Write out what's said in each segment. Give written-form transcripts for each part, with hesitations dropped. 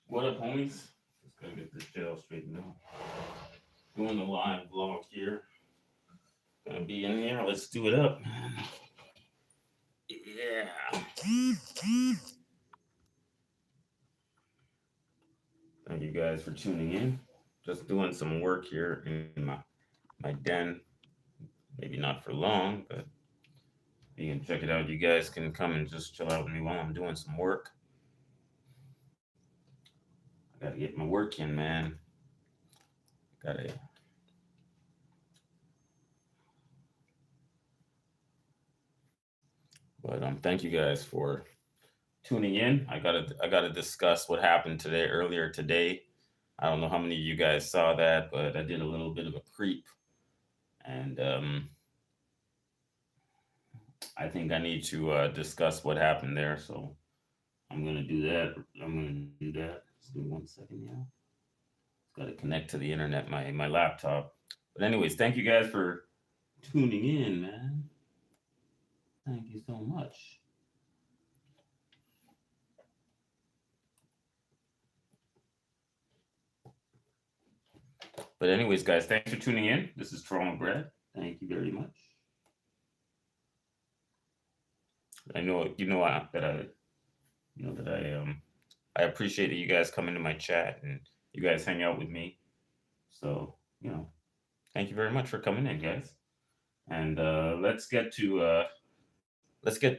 What up, homies? Just gotta get this shit all straightened out. Doing the live vlog here. Gonna be in here. Let's do it up, man. Yeah. Thank you guys for tuning in. Just doing some work here in my den. Maybe not for long, but you can check it out. You guys can come and just chill out with me while I'm doing some work. I gotta get my work in, man. Gotta. But thank you guys for tuning in. I gotta discuss what happened today earlier today. I don't know how many of you guys saw that, but I did a little bit of a creep, and I think I need to discuss what happened there. So I'm gonna do that. I'm gonna do that. Just give me 1 second, yeah. Got to connect to the internet, my laptop. But anyways, thank you guys for tuning in, man. Thank you so much. But anyways, guys, thanks for tuning in. This is Toronto Bread. Thank you very much. I know I appreciate that you guys come into my chat and you guys hang out with me. So thank you very much for coming in, guys. And let's get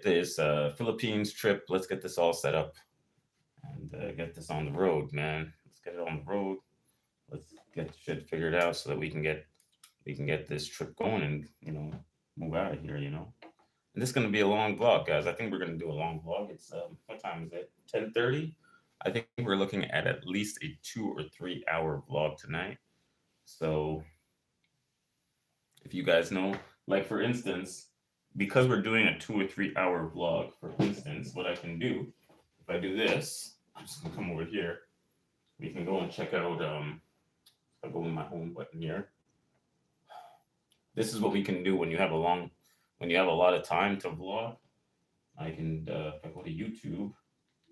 this Philippines trip. Let's get this all set up and get this on the road, man. Let's get it on the road. Let's get shit figured out so that we can get this trip going and move out of here. And this is gonna be a long vlog, guys. I think we're gonna do a long vlog. It's what time is it? 10:30. I think we're looking at least a 2 or 3 hour vlog tonight. So if you guys know, like for instance, because we're doing a 2 or 3 hour vlog, for instance, what I can do if I do this, I'm just gonna come over here. We can go and check out. I'll go with my home button here. This is what we can do when you have a lot of time to vlog. I can if I go to YouTube,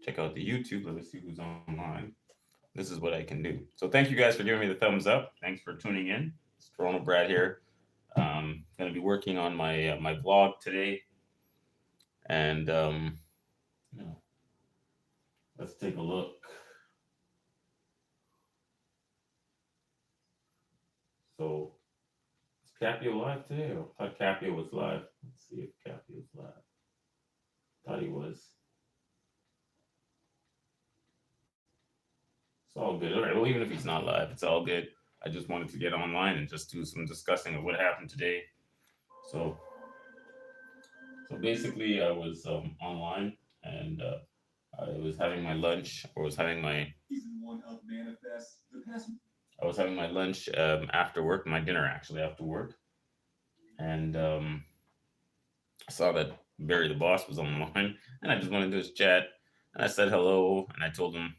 check out the YouTube. Let's see who's online. This is what I can do. So thank you guys for giving me the thumbs up. Thanks for tuning in. It's Toronto Brad here. Going to be working on my vlog today, and let's take a look. So is Capio live today? Or I thought Capio was live. Let's see if Capio's live. Thought he was. It's all good. All right. Well, even if he's not live, it's all good. I just wanted to get online and just do some discussing of what happened today. So, so basically, I was online and I was having my lunch, or was having my. I was having my lunch after work, my dinner actually after work, and I saw that Barry the boss was online, and I just went into his chat, and I said hello, and I told him,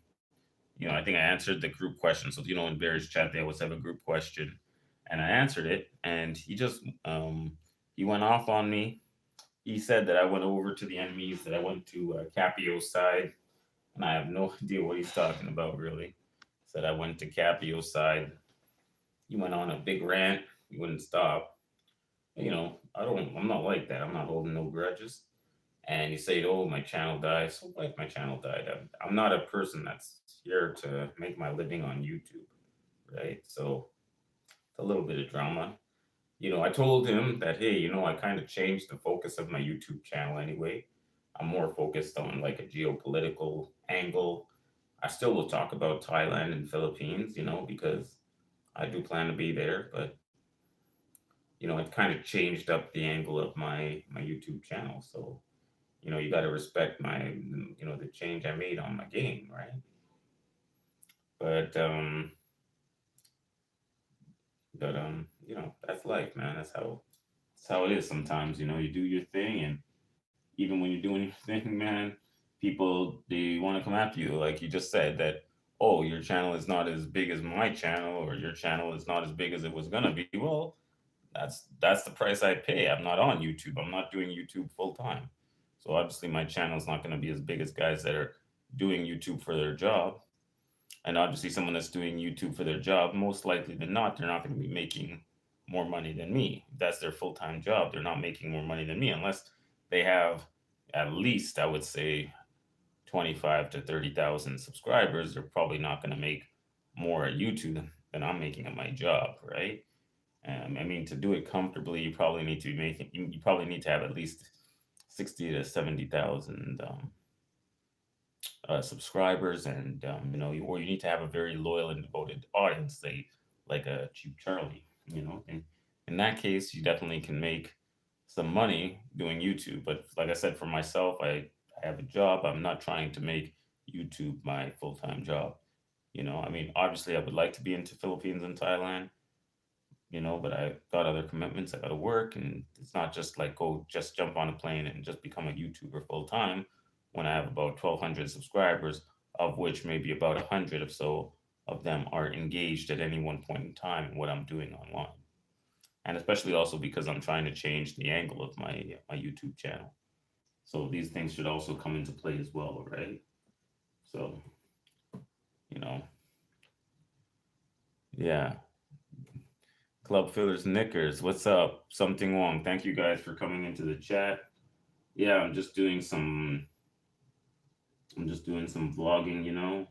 I think I answered the group question. So in Barry's chat they always have a group question, and I answered it, and he went off on me. He said that I went over to the enemies, that I went to Capio's side, and I have no idea what he's talking about really. Said I went to Capio's side. He went on a big rant. He wouldn't stop. I'm not like that. I'm not holding no grudges. And you say, "Oh, my channel died." So what if my channel died? I'm not a person that's here to make my living on YouTube, right? So it's a little bit of drama. I told him that, hey, I kind of changed the focus of my YouTube channel anyway. I'm more focused on like a geopolitical angle. I still will talk about Thailand and Philippines, because I do plan to be there, but it kind of changed up the angle of my YouTube channel. So, you got to respect the change I made on my game, right? But that's life, man. That's how it is sometimes. You do your thing, and even when you're doing your thing, man, people they want to come after you. Like you just said that, oh, your channel is not as big as my channel, or your channel is not as big as it was gonna be. Well, that's the price I pay. I'm not on YouTube. I'm not doing YouTube full time. So obviously my channel is not going to be as big as guys that are doing YouTube for their job. And obviously someone that's doing YouTube for their job, most likely than not, they're not going to be making more money than me. If that's their full-time job, they're not making more money than me unless they have at least, I would say, 25 to 30,000 subscribers. They're probably not going to make more at YouTube than I'm making at my job, right? I mean, to do it comfortably, you probably need to be making. You probably need to have at least 60 to 70,000 subscribers, and or you need to have a very loyal and devoted audience, say like a Cheap Charlie. In that case, you definitely can make some money doing YouTube. But like I said, for myself, I have a job. I'm not trying to make YouTube my full time job. I mean, obviously, I would like to be into Philippines and Thailand, but I got other commitments. I got to work, and it's not just like go just jump on a plane and just become a YouTuber full time when I have about 1,200 subscribers, of which maybe about 100 or so of them are engaged at any one point in time in what I'm doing online. And especially also because I'm trying to change the angle of my YouTube channel. So these things should also come into play as well, right? So, you know, yeah. Club Fillers Knickers, what's up? Something wrong. Thank you guys for coming into the chat. Yeah, I'm just doing some vlogging, and you know,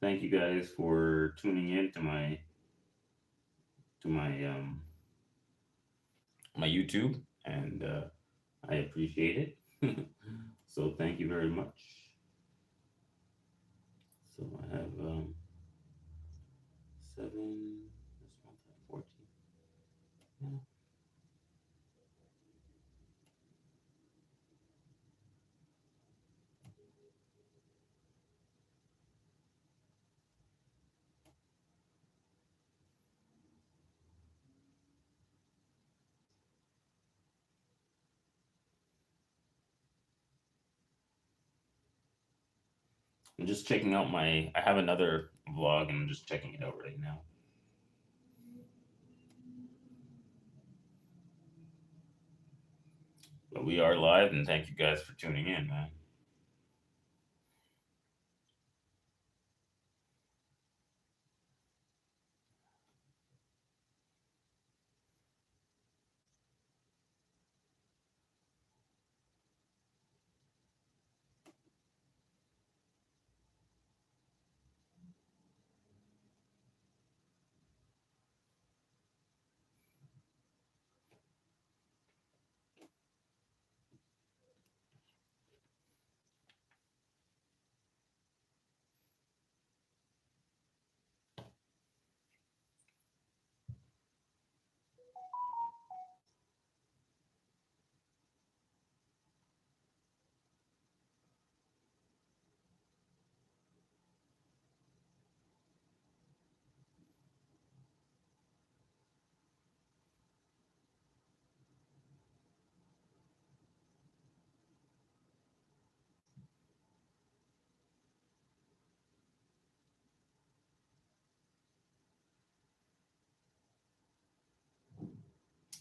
thank you guys for tuning in to my YouTube, and I appreciate it. So thank you very much. So I have seven. This month I have 14. Yeah. I'm just checking out my. I have another vlog, and I'm just checking it out right now. But we are live, and thank you guys for tuning in, man.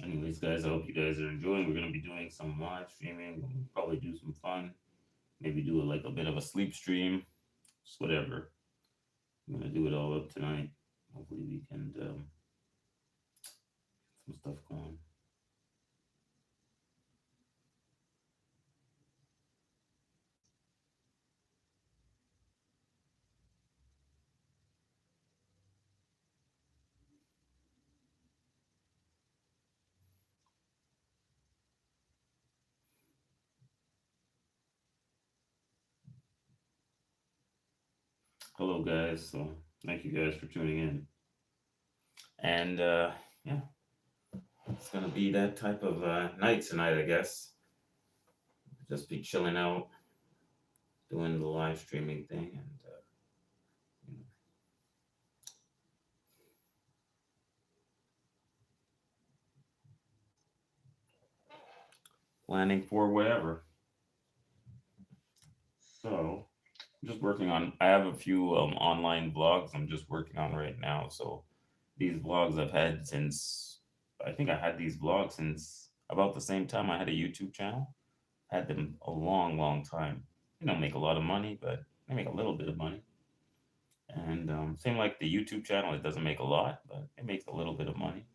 Anyways, guys, I hope you guys are enjoying. We're gonna be doing some live streaming. We'll probably do some fun. Maybe do like a bit of a sleep stream. Just whatever. I'm gonna do it all up tonight. Hopefully, we can some stuff going. Hello, guys. So thank you guys for tuning in. And yeah, it's gonna be that type of night tonight, I guess. Just be chilling out, doing the live streaming thing, and you know, planning for whatever. So I'm just working on. I have a few online blogs I'm just working on right now. So these vlogs I've had since. I think I had these vlogs since about the same time I had a YouTube channel. Had them a long, long time. They don't make a lot of money, but they make a little bit of money. And same like the YouTube channel, it doesn't make a lot, but it makes a little bit of money.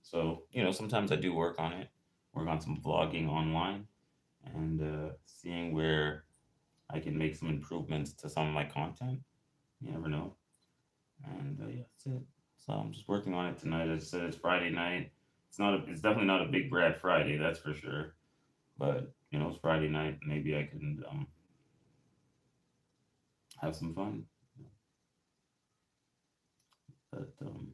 So, sometimes I do work on it, work on some vlogging online, and seeing where I can make some improvements to some of my content. You never know. And yeah, that's it. So I'm just working on it tonight. As I said, it's Friday night. It's definitely not a big Brad Friday, that's for sure. But it's Friday night. Maybe I can have some fun. But I'm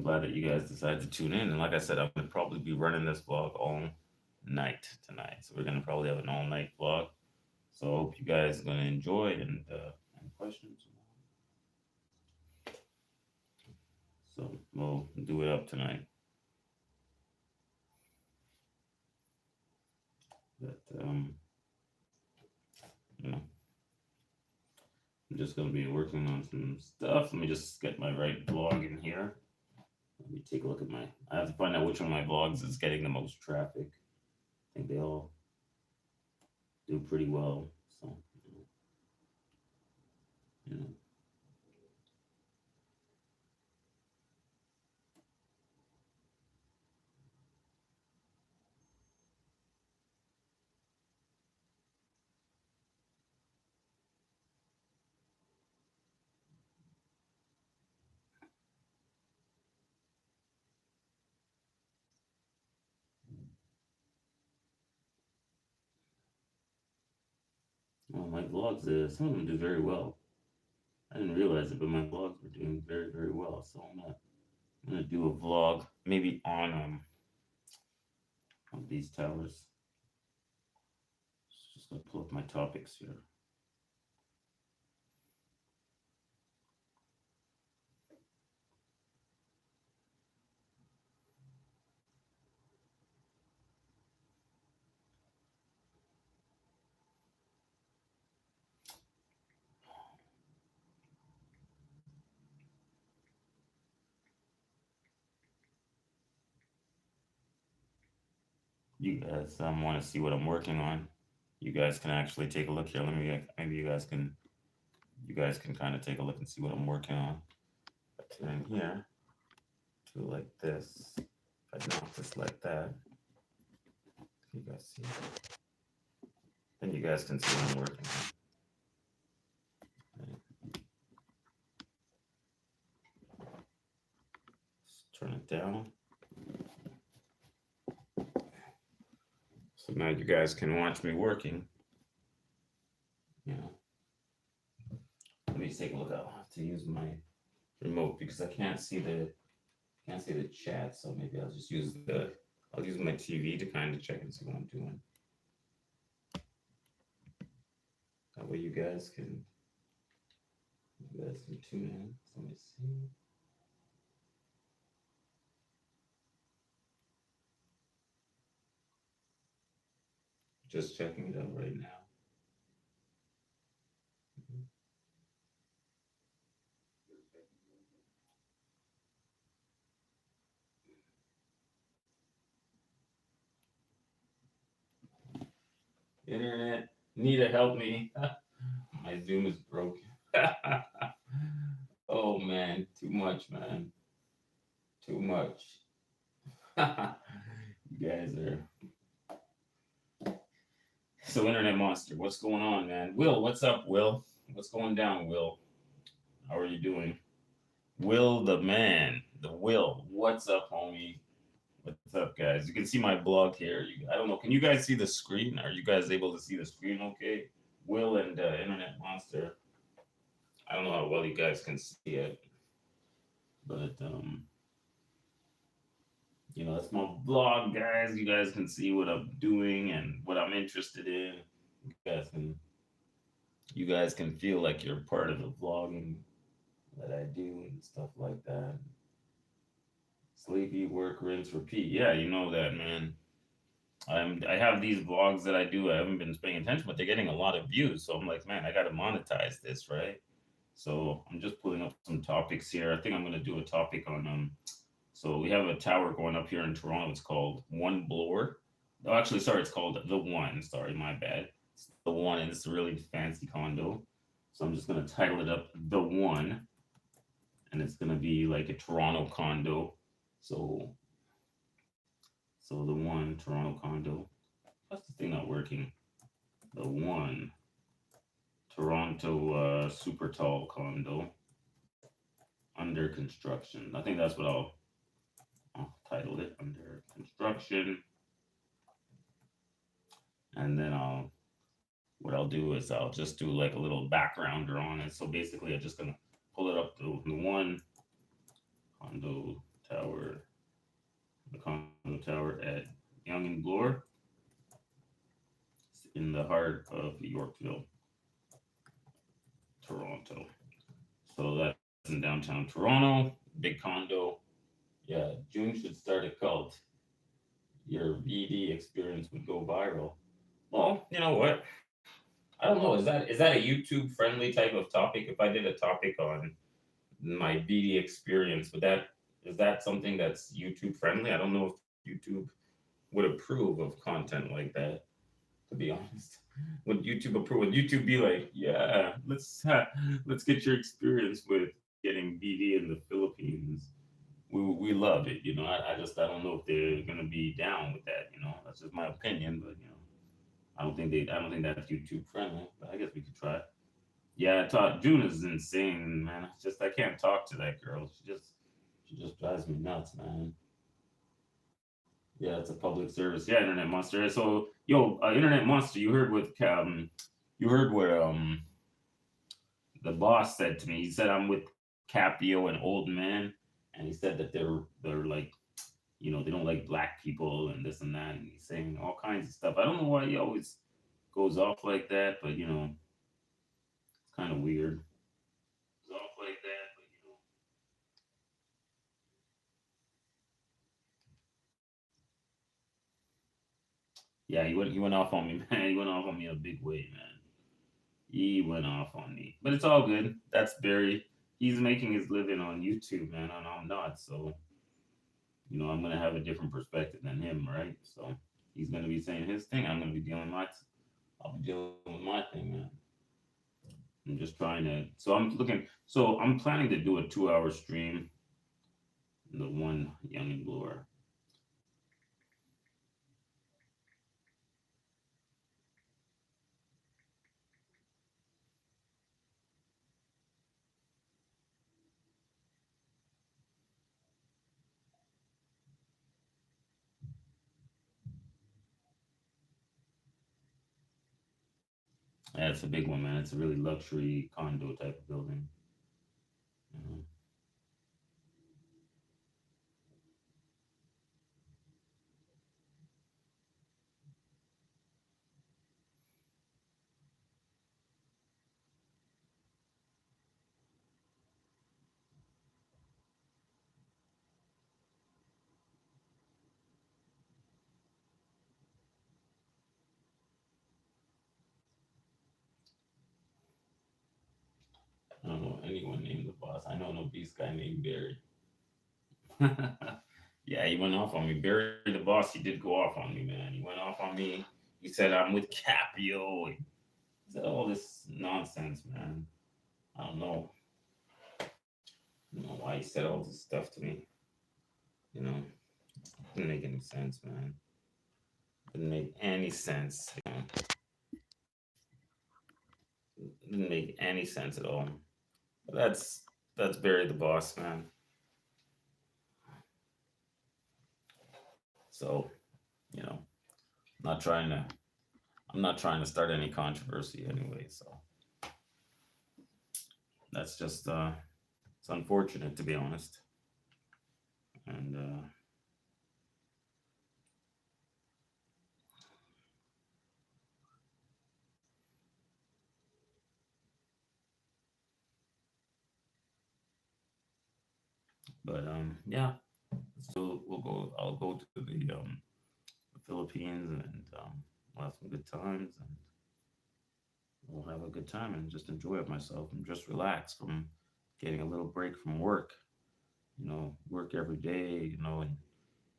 glad that you guys decided to tune in. And like I said, I'm gonna probably be running this vlog all night tonight. So we're gonna probably have an all night vlog. So I hope you guys are gonna enjoy and any questions. So we'll do it up tonight. But you know, I'm just gonna be working on some stuff. Let me just get my right vlog in here. Let me take a look at my. I have to find out which one of my vlogs is getting the most traffic. I think they all do pretty well. So, you know. Well, my vlogs, some of them do very well. I didn't realize it, but my vlogs were doing very, very well. So I'm gonna do a vlog maybe on these towers. Just gonna pull up my topics here. You guys want to see what I'm working on? You guys can actually take a look here. Let me maybe you guys can kind of take a look and see what I'm working on. I turn here to like this. If I knock this like that, you guys see? Then you guys can see what I'm working on. Let's turn it down. So now you guys can watch me working. You know. Let me take a look. I'll have to use my remote because I can't see the chat. So maybe I'll use my TV to kind of check and see what I'm doing. That way you guys can tune in. So let me see. Just checking it out right now. Internet, Nita, help me. My Zoom is broken. Oh man, too much, man. Too much. You guys are so internet monster. What's going on, man? Will, what's up, Will? What's going down, Will? How are you doing? Will the man, the Will. What's up, homie? What's up, guys? You can see my blog here. I don't know. Can you guys see the screen? Are you guys able to see the screen? Okay. Will and Internet Monster. I don't know how well you guys can see it, but that's my blog, guys. You guys can see what I'm doing and what I'm interested in. You guys can you guys can feel like you're part of the vlogging that I do and stuff like that. Sleep, eat, work, rinse, repeat. Yeah, you know that, man. I have these vlogs that I do. I haven't been paying attention, but they're getting a lot of views. So I'm like, man, I got to monetize this, right? So I'm just pulling up some topics here. I think I'm going to do a topic on So we have a tower going up here in Toronto. It's called One Bloor. Oh, actually, sorry, it's called the One. Sorry, my bad. It's the One, and it's a really fancy condo. So I'm just gonna title it up the One, and it's gonna be like a Toronto condo. So, so the One Toronto condo. What's the thing not working? The One Toronto super tall condo under construction. I think that's what I'll title it under construction, and then what I'll do is I'll just do like a little backgrounder on it. So basically, I'm just gonna pull it up to the One condo tower, the condo tower at Young and Bloor in the heart of Yorkville, Toronto. So that's in downtown Toronto, big condo. Yeah, June should start a cult. Your VD experience would go viral. Well, you know what? I don't know. Is that a YouTube friendly type of topic? If I did a topic on my BD experience, would that is that something that's YouTube friendly? I don't know if YouTube would approve of content like that. To be honest, would YouTube approve? Would YouTube be like, yeah, let's get your experience with getting BD in the Philippines? We love it. I don't know if they're gonna be down with that. That's just my opinion, but I don't think that's YouTube friendly. But I guess we could try it. Yeah, June is insane, man. It's just I can't talk to that girl. She just drives me nuts, man. Yeah, it's a public service. Yeah, Internet Monster. So, yo, Internet Monster, you heard what the boss said to me. He said I'm with Capio, an old man, and he said that they're like, they don't like black people and this and that, and he's saying all kinds of stuff. I don't know why he always goes off like that, but it's kind of weird. Off like that, but yeah, he went off on me, man. He went off on me a big way, man. He went off on me, but it's all good. That's Barry. He's making his living on YouTube, man, and I'm not. So I'm gonna have a different perspective than him, right? So he's gonna be saying his thing. I'm gonna be dealing my. I'll be dealing with my thing, man. I'm just trying to. So I'm looking. So I'm planning to do a 2-hour stream. The One Young and Blower. Yeah, it's a big one, man. It's a really luxury condo type of building. You know? I don't know anyone named the boss. I know no beast guy named Barry. Yeah, he went off on me. Barry the boss, he did go off on me, man. He went off on me. He said I'm with Capio. He said all this nonsense, man. I don't know. I don't know why he said all this stuff to me. You know, didn't make any sense, man. Didn't make any sense. Didn't make any sense at all. But that's Barry the boss, man. So you know, not trying to. I'm not trying to start any controversy anyway. So that's just it's unfortunate to be honest. And but yeah. So we'll go. I'll go to the Philippines, and we'll have some good times, and we'll have a good time and just enjoy it myself and just relax from getting a little break from work. work every day, and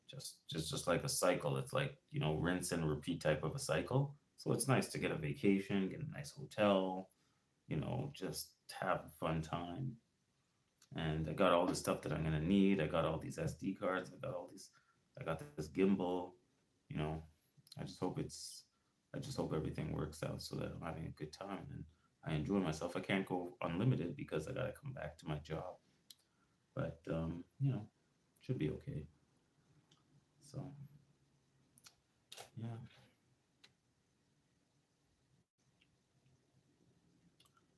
just like a cycle. It's like, rinse and repeat type of a cycle. So it's nice to get a vacation, get a nice hotel, just have a fun time. And I got all the stuff that I'm gonna need. I got all these SD cards. I got this gimbal. You know, I just hope it's. I just hope everything works out so that I'm having a good time and I enjoy myself. I can't go unlimited because I gotta come back to my job, but should be okay. So yeah,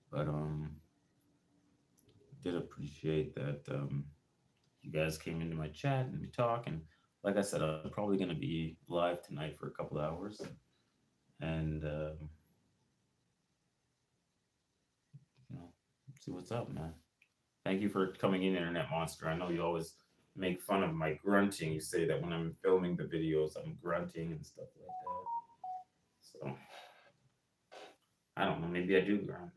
but did appreciate that you guys came into my chat and we talk. And like I said, I'm probably gonna be live tonight for a couple hours and you know see what's up, man. Thank you for coming in, Internet Monster. I know you always make fun of my grunting. You say that when I'm filming the videos, I'm grunting and stuff like that. So I don't know. Maybe I do grunt,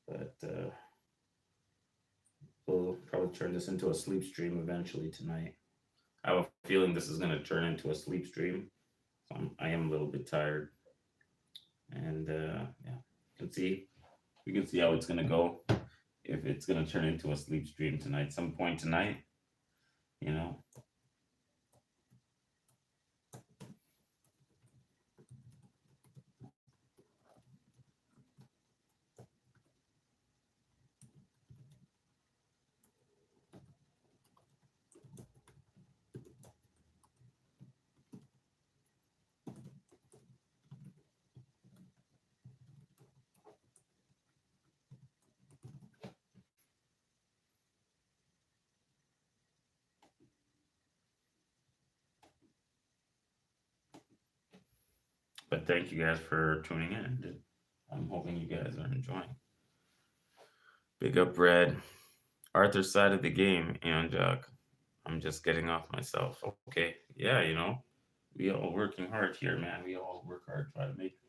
but we'll probably turn this into a sleep stream eventually tonight. I have a feeling this is going to turn into a sleep stream. So I am a little bit tired, and yeah, let's see. We can see how it's going to go. If it's going to turn into a sleep stream tonight, some point tonight, you know. But thank you guys for tuning in. I'm hoping you guys are enjoying. Big up, Brad. Arthur's side of the game, and I'm just getting off myself. Okay, yeah, we all working hard here, man. We all work hard, try to making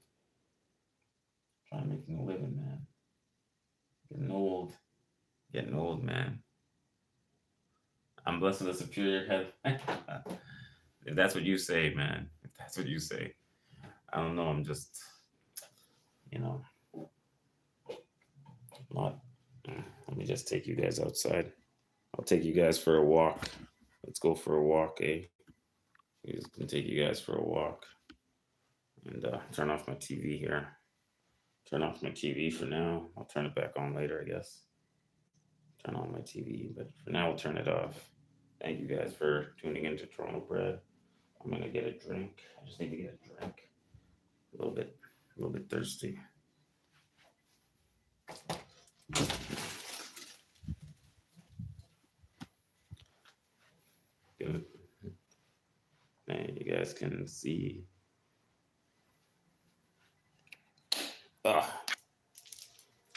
a living, man. Getting old, getting old, man. I'm blessed with a superior head. If that's what you say, man. If that's what you say, I don't know. I'm just, you know, not. Let me just take you guys outside. I'll take you guys for a walk. Let's go for a walk, eh? We can take you guys for a walk and turn off my TV here. Turn off my TV for now. I'll turn it back on later, I guess. Turn on my TV, but for now, I'll turn it off. Thank you guys for tuning into Toronto Bread. I'm gonna get a drink. I just need to get a drink. A little bit thirsty. Good. Man, you guys can see. Ah,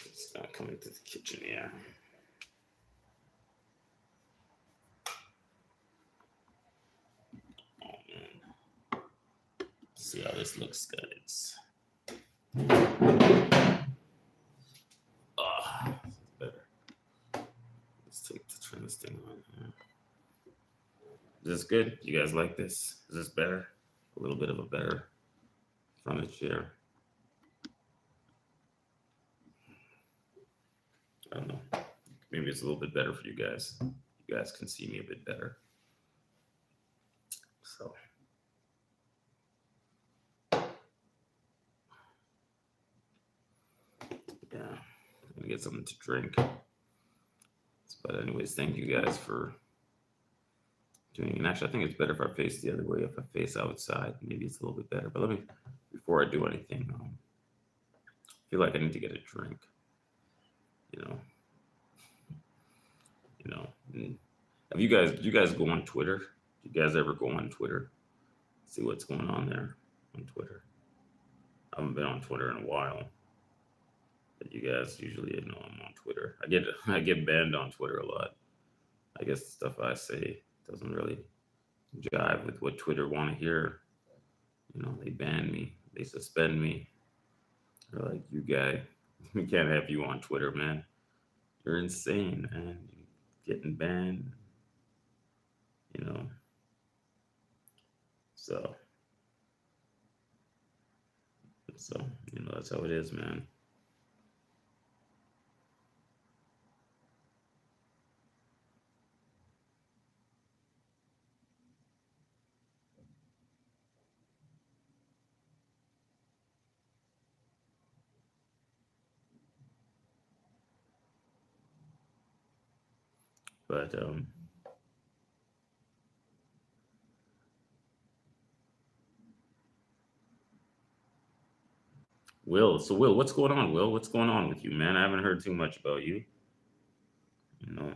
it's not coming to the kitchen here. Oh man. See how this looks, guys. Ah, better. Turn this thing on here. Is this good? You guys like this? Is this better? A little bit of a better frontage here. I don't know. Maybe it's a little bit better for you guys. You guys can see me a bit better. So. Yeah, I'm gonna get something to drink. But anyways, thank you guys for tuning in. Actually, I think it's better if I face the other way. If I face outside, maybe it's a little bit better. But let me, before I do anything, I feel like I need to get a drink. You know. Have you guys go on Twitter? Do you guys ever go on Twitter? See what's going on there on Twitter. I haven't been on Twitter in a while. But you guys usually know I'm on Twitter. I get banned on Twitter a lot. I guess the stuff I say doesn't really jive with what Twitter want to hear. They ban me, they suspend me. They're like, you guy, we can't have you on Twitter, man. You're insane, man. getting banned, you know. So, so that's how it is, man. But Will, what's going on? Will, what's going on with you, man? I haven't heard too much about you. You know,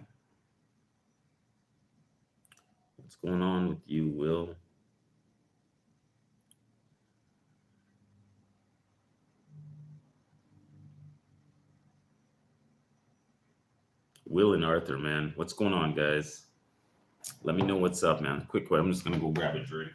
what's going on with you, Will? Will and Arthur, man, what's going on, guys? Let me know what's up, man. Quick, I'm just gonna go grab a drink.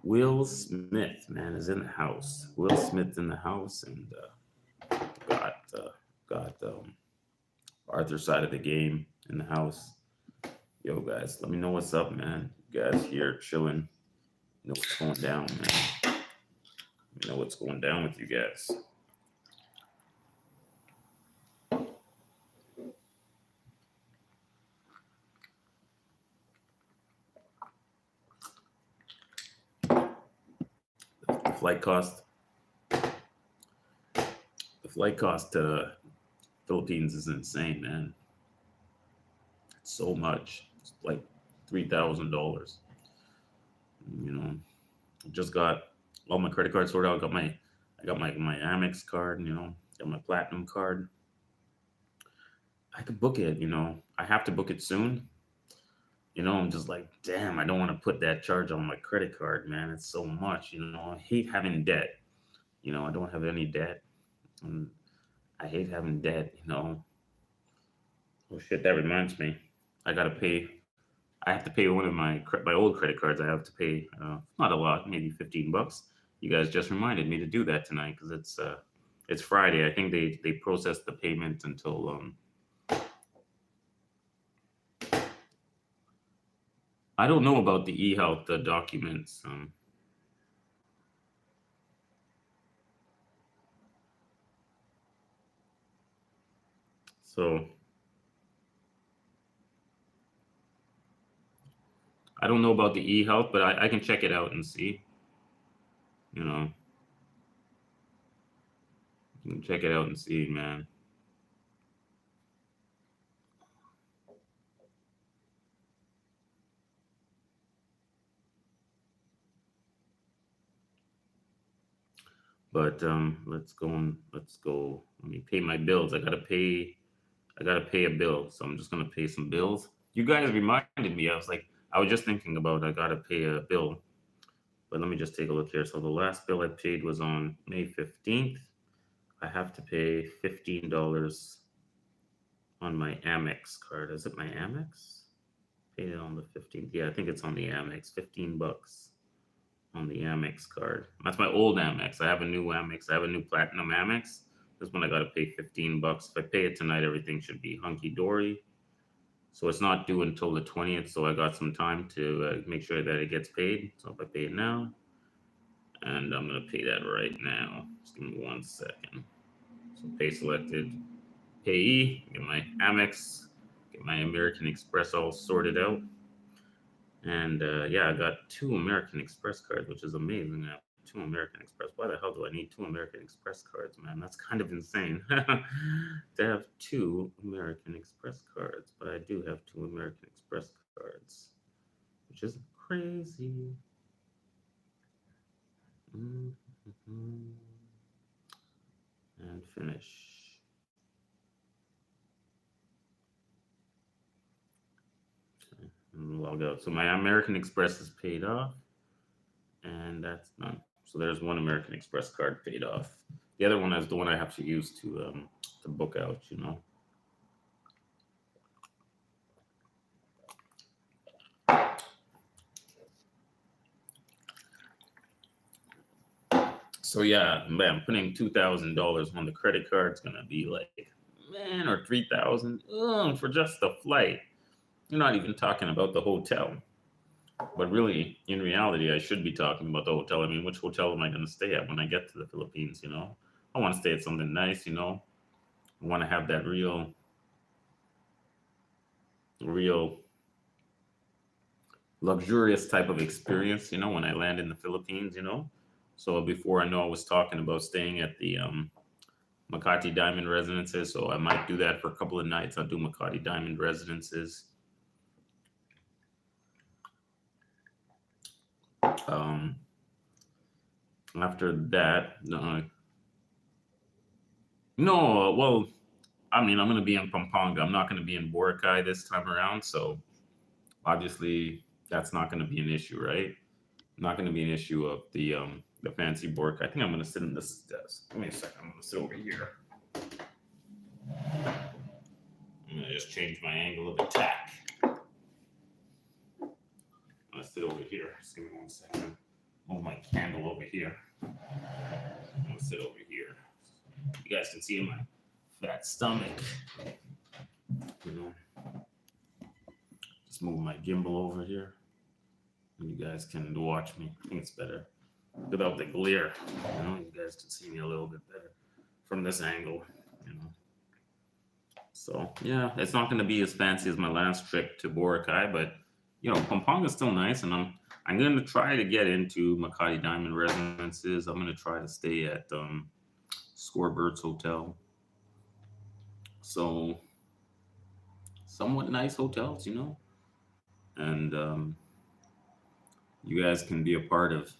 Will Smith, man, is in the house. Will Smith in the house, and got got Arthur's side of the game in the house. Yo, guys, let me know what's up, man. You guys here chilling? You know what's going down, man. You know what's going down with you guys. The flight cost. The flight cost to Philippines is insane, man. It's so much. It's like $3,000. You know, just got all my credit cards sorted out. I got my Amex card. Got my Platinum card. I could book it. I have to book it soon. I'm just like, damn, I don't want to put that charge on my credit card, man. It's so much. I hate having debt. I don't have any debt. And I hate. Oh shit, that reminds me. I gotta pay. I have to pay one of my old credit cards. I have to pay not a lot, maybe $15. You guys just reminded me to do that tonight because it's Friday. I think they process the payment until I don't know about the e-health documents. So I don't know about the e-health, but I can check it out and see. You know, you can check it out and see, man. But let's go and let's go. Let me pay my bills. I gotta pay a bill, so I'm just gonna pay some bills. You guys reminded me. I was just thinking about I gotta pay a bill, but let me just take a look here. So the last bill I paid was on May 15th. I have to pay $15 on my Amex card. Is it my Amex? Paid it on the 15th. Yeah, I think it's on the Amex. $15 on the Amex card. That's my old Amex. I have a new Amex. I have a new Platinum Amex. This one I gotta pay $15. If I pay it tonight, everything should be hunky dory. So it's not due until the 20th. So I got some time to make sure that it gets paid. So if I pay it now, and I'm gonna pay that right now. Just give me 1 second. So pay selected, payee, get my Amex, get my American Express all sorted out. And yeah, I got two American Express cards, which is amazing. I have two American Express. Why the hell do I need two American Express cards, man? That's kind of insane to have two American Express cards, but I do have two American Express cards. which is crazy. Mhm. And finish. Okay. And log out. So my American Express is paid off, and that's done. So there's one American Express card paid off. The other one is the one I have to use to book out. You know. So yeah, man, putting $2,000 on the credit card is gonna be like, man, or 3,000 for just the flight. You're not even talking about the hotel. But really, in reality, I should be talking about the hotel. I mean, which hotel am I going to stay at when I get to the Philippines? You know, I want to stay at something nice. You know, I want to have that real luxurious type of experience. You know, when I land in the Philippines. You know, so before I know, I was talking about staying at the Makati Diamond Residences. So I might do that for a couple of nights. I'll do Makati Diamond Residences. Um, After that, no, well, I mean, I'm going to be in Pampanga. I'm not going to be in Boracay this time around. So obviously, that's not going to be an issue, right? Not going to be an issue of the fancy Boracay. I think I'm going to sit in this desk. Give me a second. I'm going to sit over here. I'm going to just change my angle of attack. I'm going to sit over here. Just give me 1 second. Move my candle over here. I'm going to sit over here. You guys can see my fat stomach. You know, just move my gimbal over here. And you guys can watch me. I think it's better without the glare. You know, you guys can see me a little bit better from this angle. You know, so yeah, it's not going to be as fancy as my last trip to Boracay, but you know, Pampanga is still nice, and I'm going to try to get into Makati Diamond Residences. I'm going to try to stay at Scorebirds Hotel. So somewhat nice hotels, you know, and you guys can be a part of.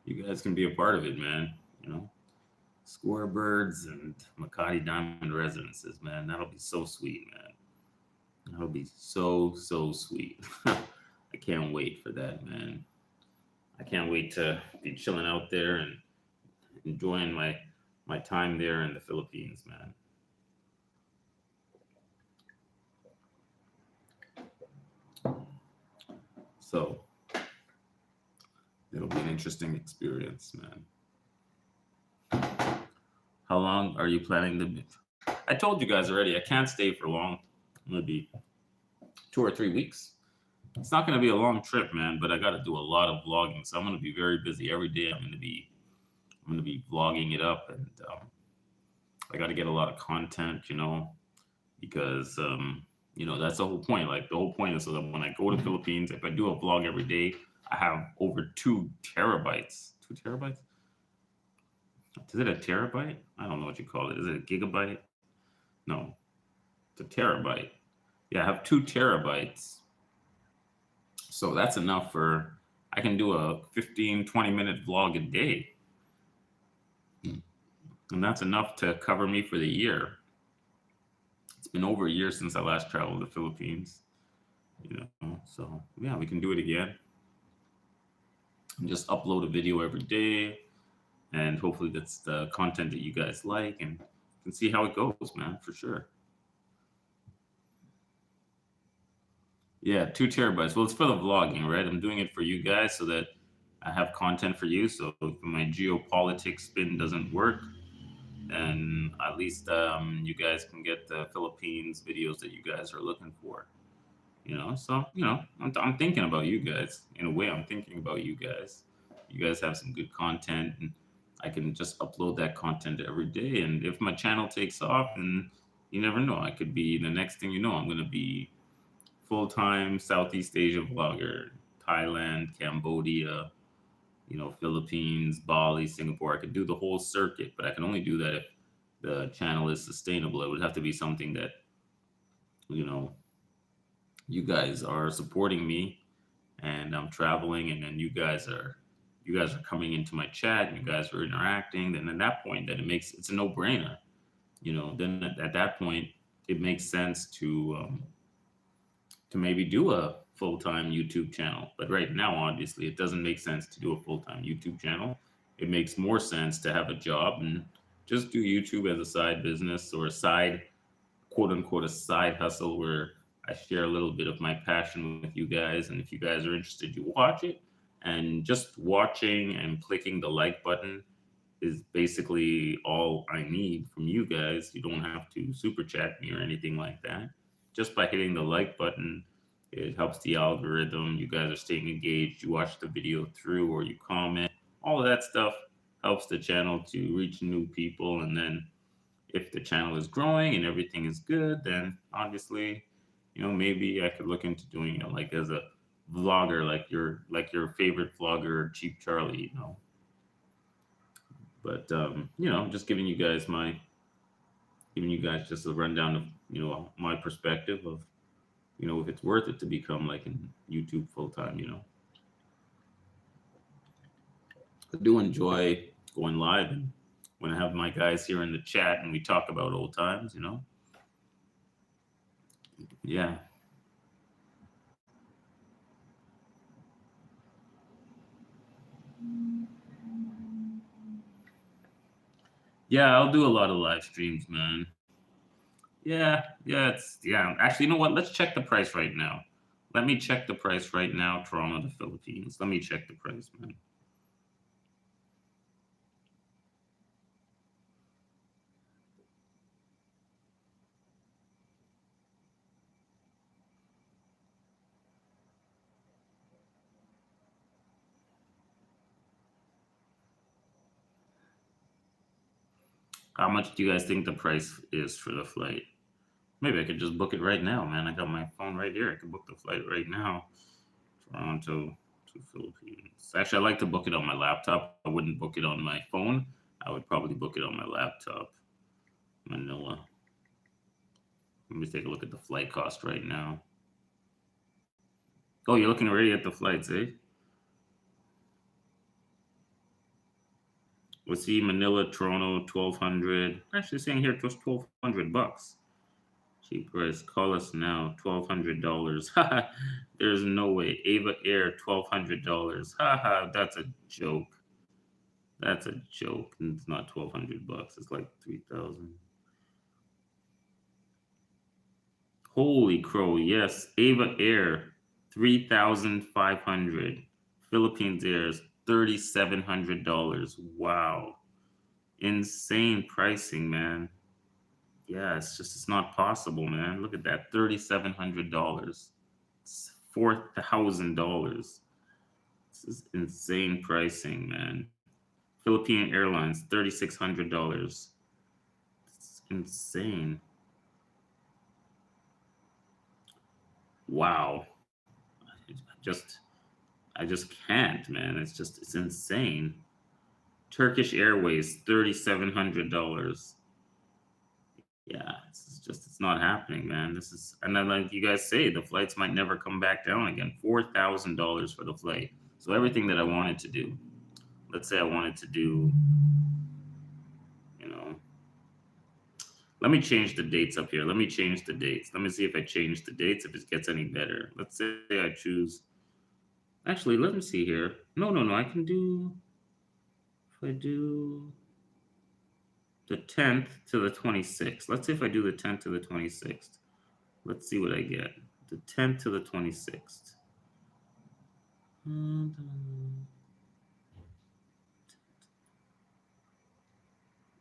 You guys can be a part of it, man. You know, Scorebirds and Makati Diamond Residences, man. That'll be so sweet, man. That'll be so sweet. I can't wait for that, man. I can't wait to be chilling out there and enjoying my time there in the Philippines, man. So it'll be an interesting experience, man. How long are you planning to be? I told you guys already, I can't stay for long. I'm gonna be 2 or 3 weeks. It's not gonna be a long trip, man, but I gotta do a lot of vlogging. So I'm gonna be very busy every day. I'm gonna be vlogging it up, and I gotta get a lot of content, you know, because you know, that's the whole point. Like the whole point is so that when I go to the Philippines, if I do a vlog every day, I have over 2 terabytes. 2 terabytes? Is it a terabyte? I don't know what you call it. Is it a gigabyte? No, it's a terabyte. Yeah, I have 2 terabytes. So that's enough for, I can do a 15, 20-minute vlog a day. And that's enough to cover me for the year. It's been over a year since I last traveled to the Philippines. You know, so yeah, we can do it again. And just upload a video every day, and hopefully that's the content that you guys like, and you can see how it goes, man, for sure. Yeah, 2 terabytes. Well, it's for the vlogging, right? I'm doing it for you guys so that I have content for you. So if my geopolitics spin doesn't work, then at least you guys can get the Philippines videos that you guys are looking for. You know, so you know, I'm thinking about you guys. In a way, I'm thinking about you guys. You guys have some good content, and I can just upload that content every day. And if my channel takes off, and you never know, I could be the next thing you know, I'm gonna be full-time Southeast Asia vlogger, Thailand, Cambodia, you know, Philippines, Bali, Singapore. I could do the whole circuit, but I can only do that if the channel is sustainable. It would have to be something that, you know, you guys are supporting me, and I'm traveling, and then you guys are coming into my chat, and you guys are interacting, then at that point, then it's a no-brainer. Then at that point, it makes sense to maybe do a full-time YouTube channel. But right now, obviously, it doesn't make sense to do a full-time YouTube channel. It makes more sense to have a job and just do YouTube as a side business, or a side, quote unquote, a side hustle, where I share a little bit of my passion with you guys. And if you guys are interested, you watch it. And just watching and clicking the like button is basically all I need from you guys. You don't have to super chat me or anything like that. Just by hitting the like button, it helps the algorithm. You guys are staying engaged. You watch the video through, or you comment. All of that stuff helps the channel to reach new people. And then if the channel is growing and everything is good, then obviously, maybe I could look into doing it like as a vlogger, like your favorite vlogger, Cheap Charlie. But just giving you guys just a rundown of my perspective of if it's worth it to become like in YouTube full time. I do enjoy going live, and when I have my guys here in the chat and we talk about old times. Yeah. Yeah, I'll do a lot of live streams, man. Yeah. Actually, you know what? Let's check the price right now. Let me check the price right now, Toronto to Philippines. Let me check the price, man. How much do you guys think the price is for the flight? Maybe I could just book it right now, man. I got my phone right here. I can book the flight right now. Toronto to Philippines. Actually, I like to book it on my laptop. I wouldn't book it on my phone. I would probably book it on my laptop. Manila. Let me take a look at the flight cost right now. Oh, you're looking already at the flights, eh? Let's see, Manila, Toronto, 1,200. Actually, saying here it was $1,200. Cheap price. Call us now. $1,200. There's no way. Ava Air, $1,200. Haha, that's a joke. That's a joke. It's not $1,200. It's like 3,000. Holy crow! Yes, Ava Air, 3,500. Philippines Air's $3,700. Wow, insane pricing, man. Yeah, it's not possible, man. Look at that, $3,700. It's $4,000. This is insane pricing, man. Philippine Airlines, $3,600. It's insane. Wow. Just I just can't, man. It's insane. Turkish Airways, $3,700. Yeah, it's not happening, man. And then like you guys say, the flights might never come back down again. $4,000 for the flight. So everything that I wanted to do, let's say I wanted to do, you know, let me change the dates up here. Let me change the dates. Let me see if I change the dates, if it gets any better. Let's say I choose, actually, let me see here. No. I can do, if I do the 10th to the 26th. Let's see if I do the 10th to the 26th. Let's see what I get. The 10th to the 26th.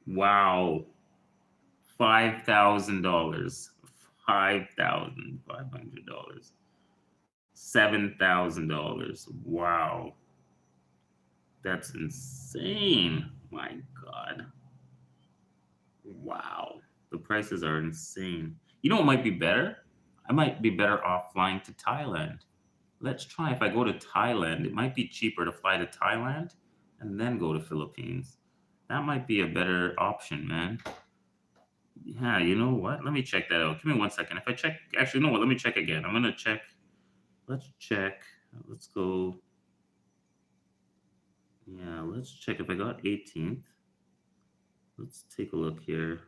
Wow. $5,000. $5,500. $7,000. Wow. That's insane. My God. Wow. The prices are insane. You know what might be better? I might be better off flying to Thailand. Let's try. If I go to Thailand, it might be cheaper to fly to Thailand and then go to Philippines. That might be a better option, man. Yeah, you know what? Let me check that out. Give me 1 second. If I check, actually, no, what? Let me check again. I'm gonna check. Let's check. Let's go. Yeah, let's check if I got 18th. Let's take a look here.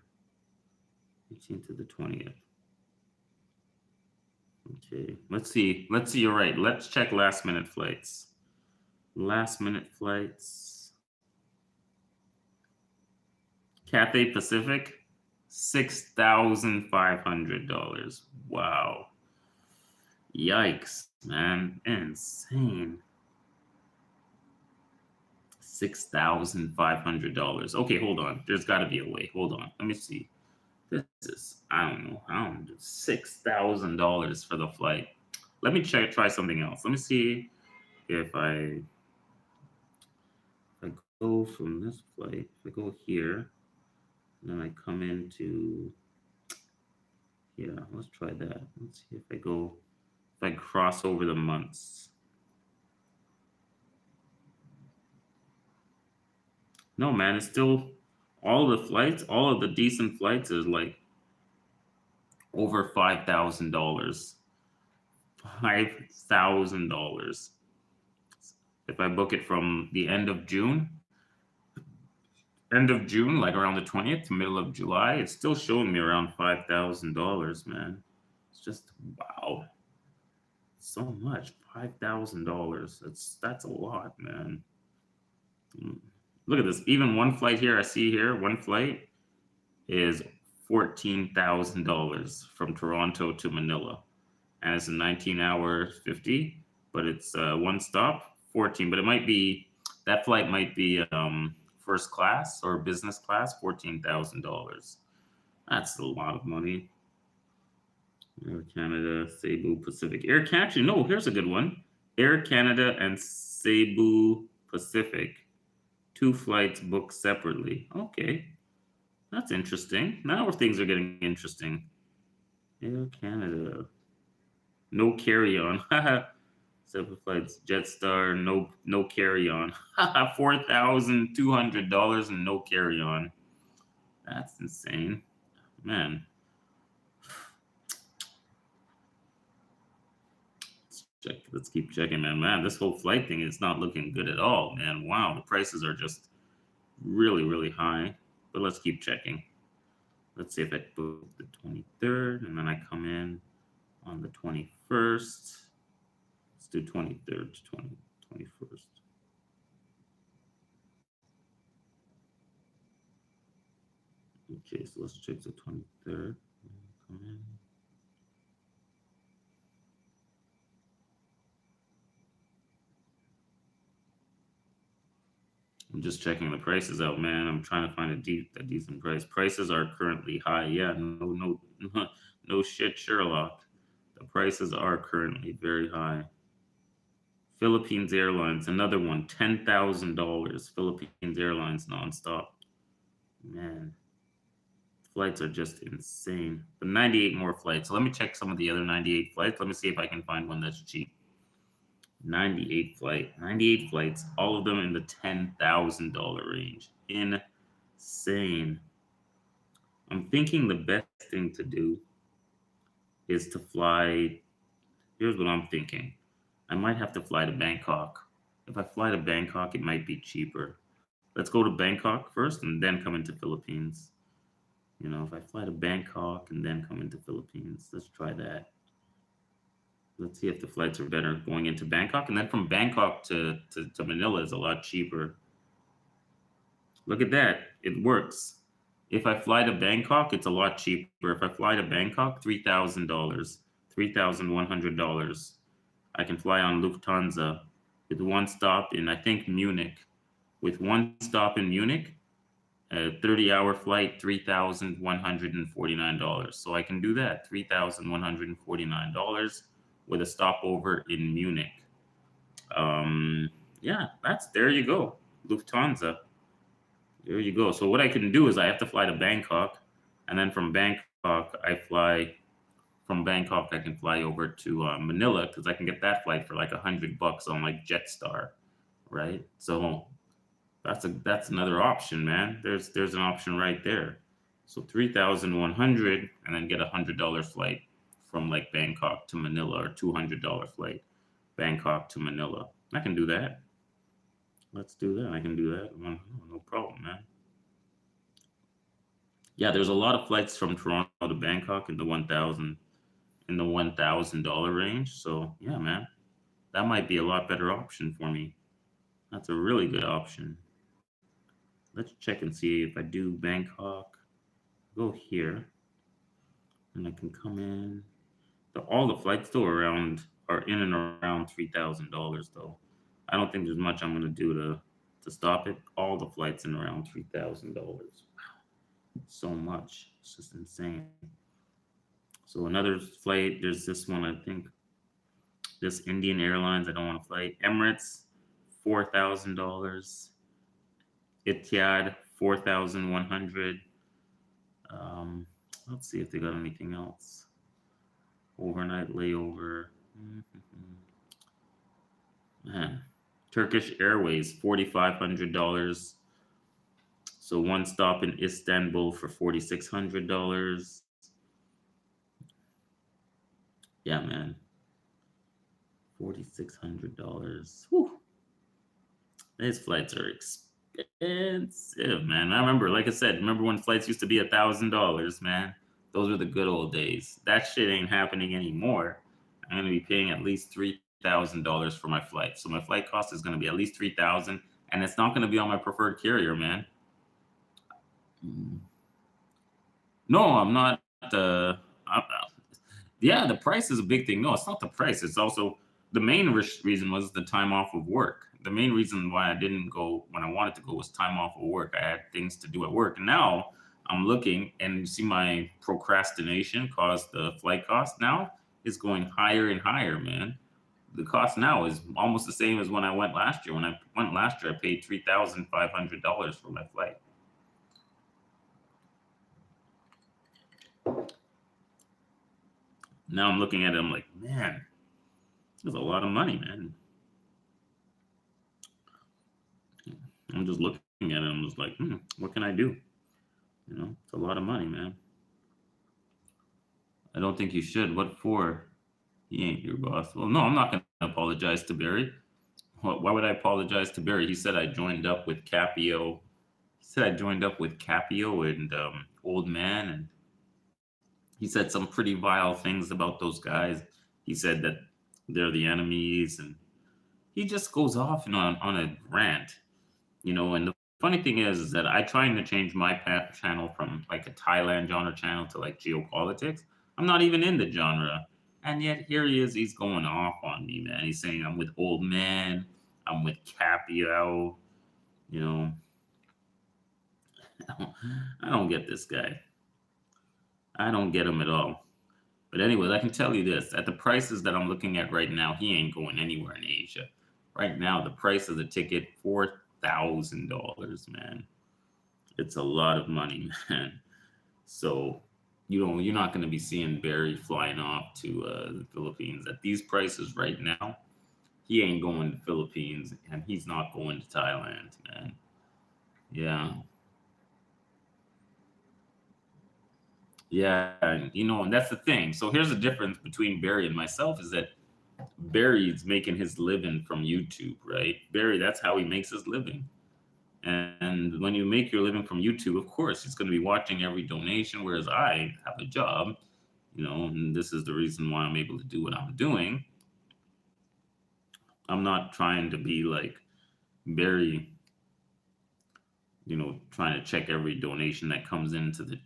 18th to the 20th. Okay, let's see. Let's see. You're right. Let's check last minute flights. Last minute flights. Cathay Pacific, $6,500. Wow. Yikes, man. Insane. $6,500. Okay, hold on. There's got to be a way. Hold on. Let me see. This is, I don't know. $6,000 for the flight. Let me try something else. Let me see if I go from this flight, if I go here, and then I come into, yeah, let's try that. Let's see if I cross over the months. No, man, it's still all the flights, all of the decent flights is like over $5,000. $5,000. If I book it from the end of June, like around the 20th to middle of July, it's still showing me around $5,000, man. It's just wow. So much. $5,000. That's a lot, man. Look at this. Even one flight here, I see here, one flight is $14,000 from Toronto to Manila. And it's a 19-hour 50, but it's one stop, 14. But it might be, that flight might be first class or business class, $14,000. That's a lot of money. Air Canada, Cebu, Pacific. Air Canada, no, here's a good one. Air Canada and Cebu Pacific. 2 flights booked separately. Okay. That's interesting. Now things are getting interesting. Air Canada. No carry-on. 7 flights. Jetstar, no carry-on. $4,200 and no carry-on. That's insane. Man. Let's keep checking, man. Man, this whole flight thing is not looking good at all, man. Wow, the prices are just really, really high. But let's keep checking. Let's see if I book the 23rd, and then I come in on the 21st. Let's do 23rd to 21st. Okay, so let's check the 23rd. Come in. I'm just checking the prices out, man. I'm trying to find a decent price. Prices are currently high. Yeah, no shit, Sherlock. The prices are currently very high. Philippines Airlines, another one, $10,000. Philippines Airlines nonstop. Man, flights are just insane. But 98 more flights. So let me check some of the other 98 flights. Let me see if I can find one that's cheap. 98 flights, all of them in the $10,000 range. Insane. I'm thinking the best thing to do is to fly. Here's what I'm thinking. I might have to fly to Bangkok. If I fly to Bangkok, it might be cheaper. Let's go to Bangkok first and then come into Philippines. You know, if I fly to Bangkok and then come into Philippines, let's try that. Let's see if the flights are better going into Bangkok. And then from Bangkok to Manila is a lot cheaper. Look at that. It works. If I fly to Bangkok, it's a lot cheaper. If I fly to Bangkok, $3,000, $3,100. I can fly on Lufthansa with one stop in, I think, Munich. With one stop in Munich, a 30-hour flight, $3,149. So I can do that, $3,149 with a stopover in Munich. Yeah, there you go. Lufthansa. There you go. So what I can do is I have to fly to Bangkok, and then from Bangkok, I can fly over to Manila because I can get that flight for like $100 on like Jetstar, right? So that's another option, man. There's an option right there. So 3,100, and then get $100 flight from like Bangkok to Manila, or $200 flight Bangkok to Manila. I can do that. Let's do that. I can do that. No problem, man. Yeah, there's a lot of flights from Toronto to Bangkok in the 1,000 dollar range. So yeah, man, that might be a lot better option for me. That's a really good option. Let's check and see if I do Bangkok. Go here, and I can come in. All the flights though are in and around $3,000 though. I don't think there's much I'm gonna do to stop it. All the flights in around $3,000. So much. It's just insane. So another flight, there's this one, I think, this Indian Airlines, I don't want to fly. Emirates, $4,000. Etihad, 4,100. Um, let's see if they got anything else. Overnight layover. Man. Turkish Airways, $4,500. So one stop in Istanbul for $4,600. Yeah, man. $4,600. These flights are expensive, man. I remember, like I said, remember when flights used to be $1,000, man? Those were the good old days. That shit ain't happening anymore. I'm gonna be paying at least $3,000 for my flight. So my flight cost is gonna be at least 3,000, and it's not gonna be on my preferred carrier, man. No, I'm not. I'm, yeah, the price is a big thing. No, it's not the price. It's also the main reason was the time off of work. The main reason why I didn't go when I wanted to go was time off of work. I had things to do at work. And now I'm looking and see my procrastination caused the flight cost now is going higher and higher, man. The cost now is almost the same as when I went last year. When I went last year, I paid $3,500 for my flight. Now I'm looking at it, I'm like, man, there's a lot of money, man. I'm just looking at it, I'm just like, what can I do? It's a lot of money, man. I don't think you should. What for? He ain't your boss. Well, no, I'm not going to apologize to Barry. Why would I apologize to Barry? He said I joined up with Capio. He said I joined up with Capio and Old Man, and he said some pretty vile things about those guys. He said that they're the enemies, and he just goes off on a rant, And the funny thing is that I trying to change my channel from like a Thailand genre channel to like geopolitics. I'm not even in the genre, and yet here he is. He's going off on me, man. He's saying I'm with Old Man, I'm with Capio. You know, I don't get this guy. I don't get him at all. But anyways, I can tell you this: at the prices that I'm looking at right now, he ain't going anywhere in Asia. Right now, the price of the ticket $4,000, man. It's a lot of money, man. So you're not going to be seeing Barry flying off to the Philippines at these prices right now. He ain't going to Philippines, and he's not going to Thailand, man. Yeah, yeah, and that's the thing. So here's the difference between Barry and myself is that Barry's making his living from YouTube, right? Barry, that's how he makes his living. And when you make your living from YouTube, of course, he's going to be watching every donation, whereas I have a job, and this is the reason why I'm able to do what I'm doing. I'm not trying to be like Barry, trying to check every donation that comes into the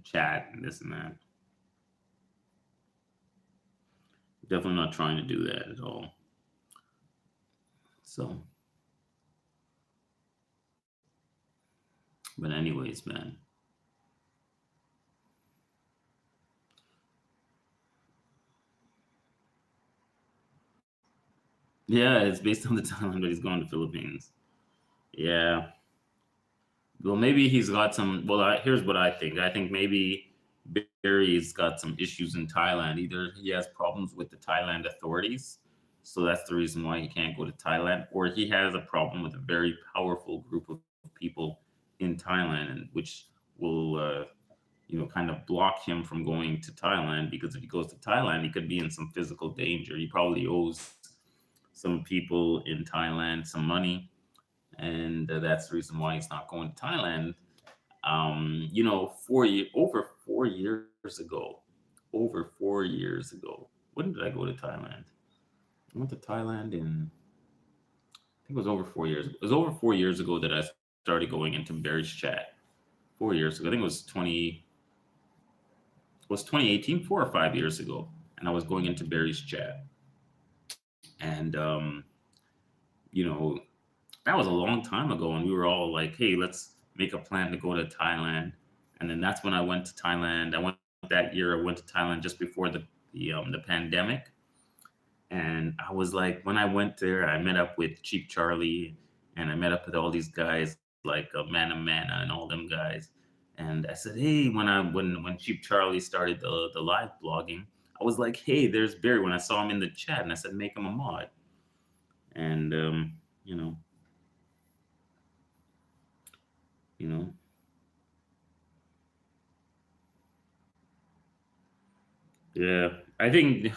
chat and this and that. Definitely not trying to do that at all. So, but anyways, man. Yeah, it's based on the time that he's going to Philippines. Yeah. Well, maybe he's got some. Well, here's what I think. I think maybe Barry's got some issues in Thailand. Either he has problems with the Thailand authorities, so that's the reason why he can't go to Thailand, or he has a problem with a very powerful group of people in Thailand, and which will, kind of block him from going to Thailand. Because if he goes to Thailand, he could be in some physical danger. He probably owes some people in Thailand some money, and that's the reason why he's not going to Thailand. Over 4 years ago, when did I go to Thailand? I went to Thailand in, I think it was over 4 years. It was over 4 years ago that I started going into Barry's chat. 4 years ago, I think it was 2018, 4 or 5 years ago, and I was going into Barry's chat, and you know, that was a long time ago, and we were all like, "Hey, let's make a plan to go to Thailand." And then that's when I went to Thailand. I went that year. I went to Thailand just before the pandemic, and I was like, when I went there, I met up with Cheap Charlie, and I met up with all these guys like Mana Mana and all them guys. And I said, "Hey," when Cheap Charlie started the live blogging, I was like, "Hey, there's Barry." When I saw him in the chat, and I said, "Make him a mod." And you know, you know, yeah. I think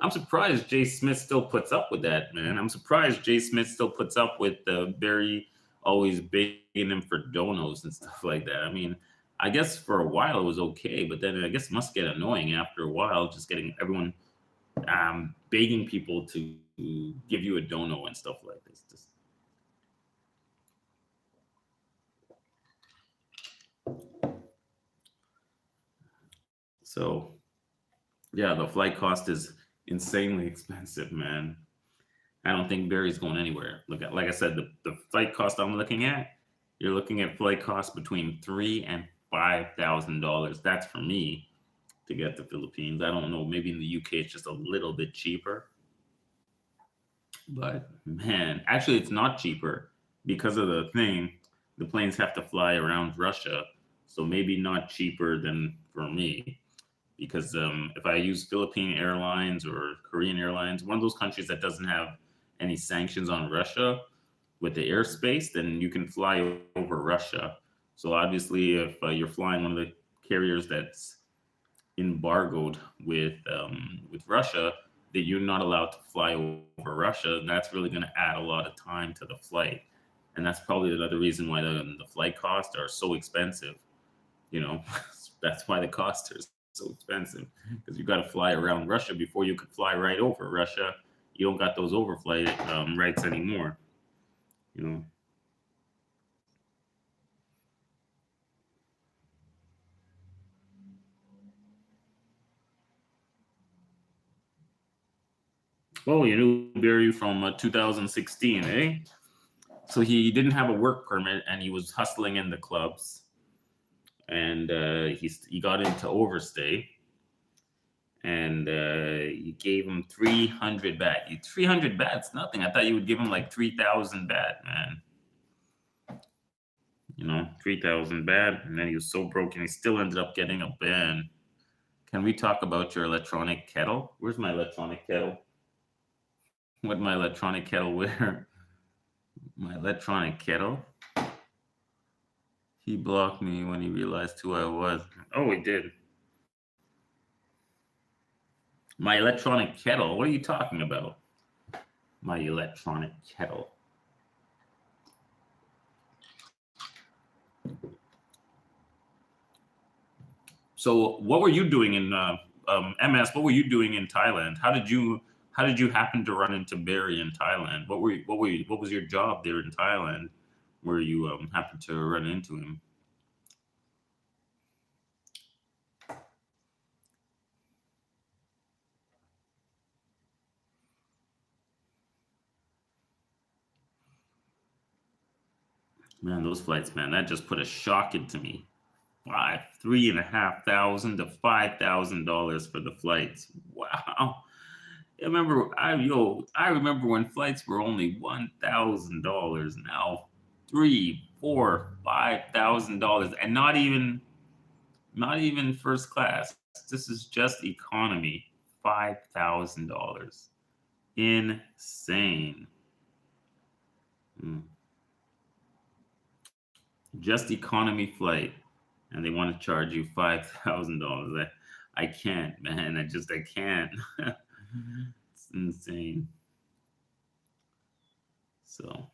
I'm surprised Jay Smith still puts up with that, man. I'm surprised Jay Smith still puts up with Barry always begging him for donos and stuff like that. I mean, I guess for a while it was okay, but then I guess it must get annoying after a while, just getting everyone begging people to give you a dono and stuff like this. Just so yeah, the flight cost is insanely expensive, man. I don't think Barry's going anywhere. Like I said, the flight cost I'm looking at, you're looking at flight costs between $3,000 and $5,000. That's for me to get to Philippines. I don't know. Maybe in the UK it's just a little bit cheaper, but man, actually it's not cheaper because of the thing. The planes have to fly around Russia, so maybe not cheaper than for me because if I use Philippine Airlines or Korean Airlines, one of those countries that doesn't have any sanctions on Russia with the airspace, then you can fly over Russia. So obviously, if you're flying one of the carriers that's embargoed with Russia, that you're not allowed to fly over Russia, and that's really going to add a lot of time to the flight. And that's probably another reason why the flight costs are so expensive. You know, that's why the costs are so expensive because you got to fly around Russia before you could fly right over Russia. You don't got those overflight rights anymore. You know. Oh, you knew Barry from 2016, eh? So he didn't have a work permit and he was hustling in the clubs, and he got into overstay, and you gave him 300 bat. 300 bats, nothing. I thought you would give him like 3,000 bat, man. 3,000 bat, and then he was so broken, he still ended up getting a ban. Can we talk about your electronic kettle? Where's my electronic kettle? What my electronic kettle wear? My electronic kettle? He blocked me when he realized who I was. Oh, he did. My electronic kettle? What are you talking about? My electronic kettle. So, what were you doing in MS? What were you doing in Thailand? How did you happen to run into Barry in Thailand? What was your job there in Thailand, where you happened to run into him? Man, those flights, man, that just put a shock into me. $3,500 to $5,000 for the flights. Wow. I remember when flights were only $1,000. Now, three, four, $5,000, and not even first class. This is just economy. $5,000. Insane. Mm. Just economy flight, and they want to charge you $5,000. I can't, man. I can't. It's insane. So,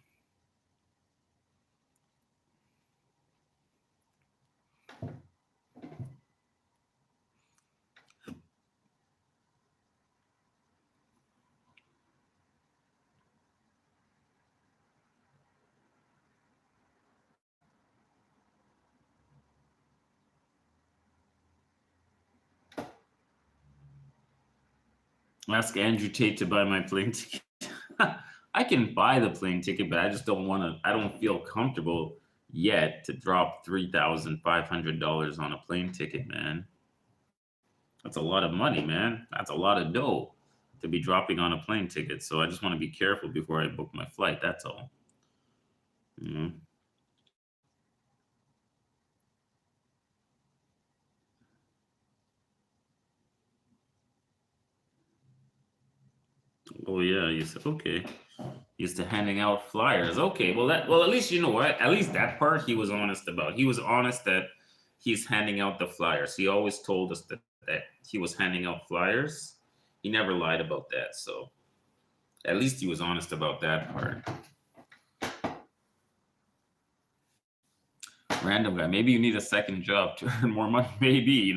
ask Andrew Tate to buy my plane ticket. I can buy the plane ticket, but I just don't want to. I don't feel comfortable yet to drop $3,500 on a plane ticket, man. That's a lot of money, man. That's a lot of dough to be dropping on a plane ticket. So I just want to be careful before I book my flight. That's all. You Oh yeah, you said okay. Used to handing out flyers. Okay, well at least you know what? At least that part he was honest about. He was honest that he's handing out the flyers. He always told us that he was handing out flyers. He never lied about that. So at least he was honest about that part. Random guy. Maybe you need a second job to earn more money. Maybe,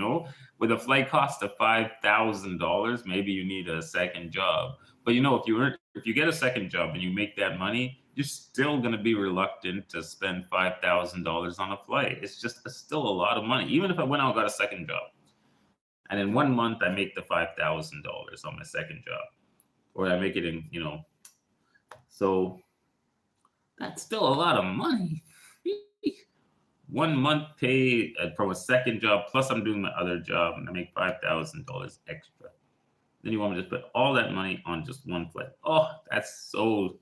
with a flight cost of $5,000, maybe you need a second job. But if you get a second job and you make that money, you're still gonna be reluctant to spend $5,000 on a flight. It's still a lot of money. Even if I went out and got a second job, and in 1 month I make the $5,000 on my second job, or I make it in, so that's still a lot of money. 1 month pay from a second job, plus I'm doing my other job, and I make $5,000 extra. Then you want me to put all that money on just one flight? Oh, that's so,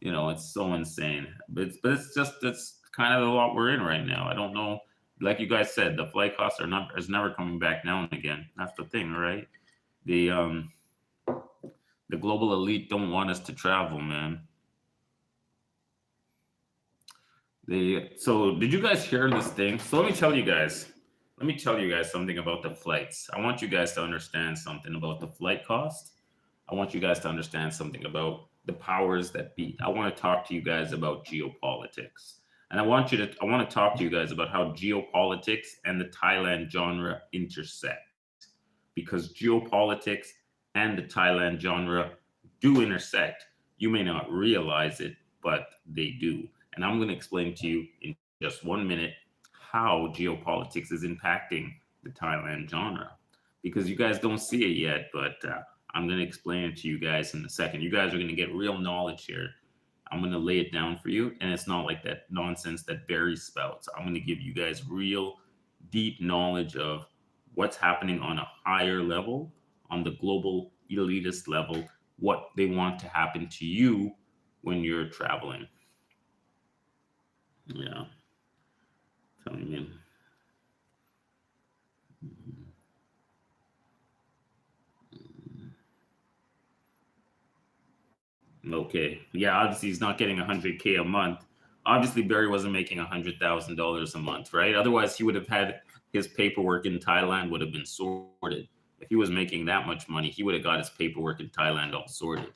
it's so insane. It's kind of what we're in right now. I don't know. Like you guys said, the flight costs is never coming back down again. That's the thing, right? The global elite don't want us to travel, man. So did you guys hear this thing? So let me tell you guys. Let me tell you guys something about the flights. I want you guys to understand something about the flight cost. I want you guys to understand something about the powers that be. I want to talk to you guys about geopolitics. And I want to talk to you guys about how geopolitics and the Thailand genre intersect. Because geopolitics and the Thailand genre do intersect. You may not realize it, but they do. And I'm going to explain to you in just 1 minute how geopolitics is impacting the Thailand genre. Because you guys don't see it yet, but I'm going to explain it to you guys in a second. You guys are going to get real knowledge here. I'm going to lay it down for you. And it's not like that nonsense that Barry spouts. I'm going to give you guys real deep knowledge of what's happening on a higher level, on the global elitist level, what they want to happen to you when you're traveling. Yeah. Telling you. Okay. Yeah, obviously he's not getting 100K a month. Obviously Barry wasn't making $100,000 a month, right? Otherwise he would have had his paperwork in Thailand would have been sorted. If he was making that much money, he would have got his paperwork in Thailand all sorted.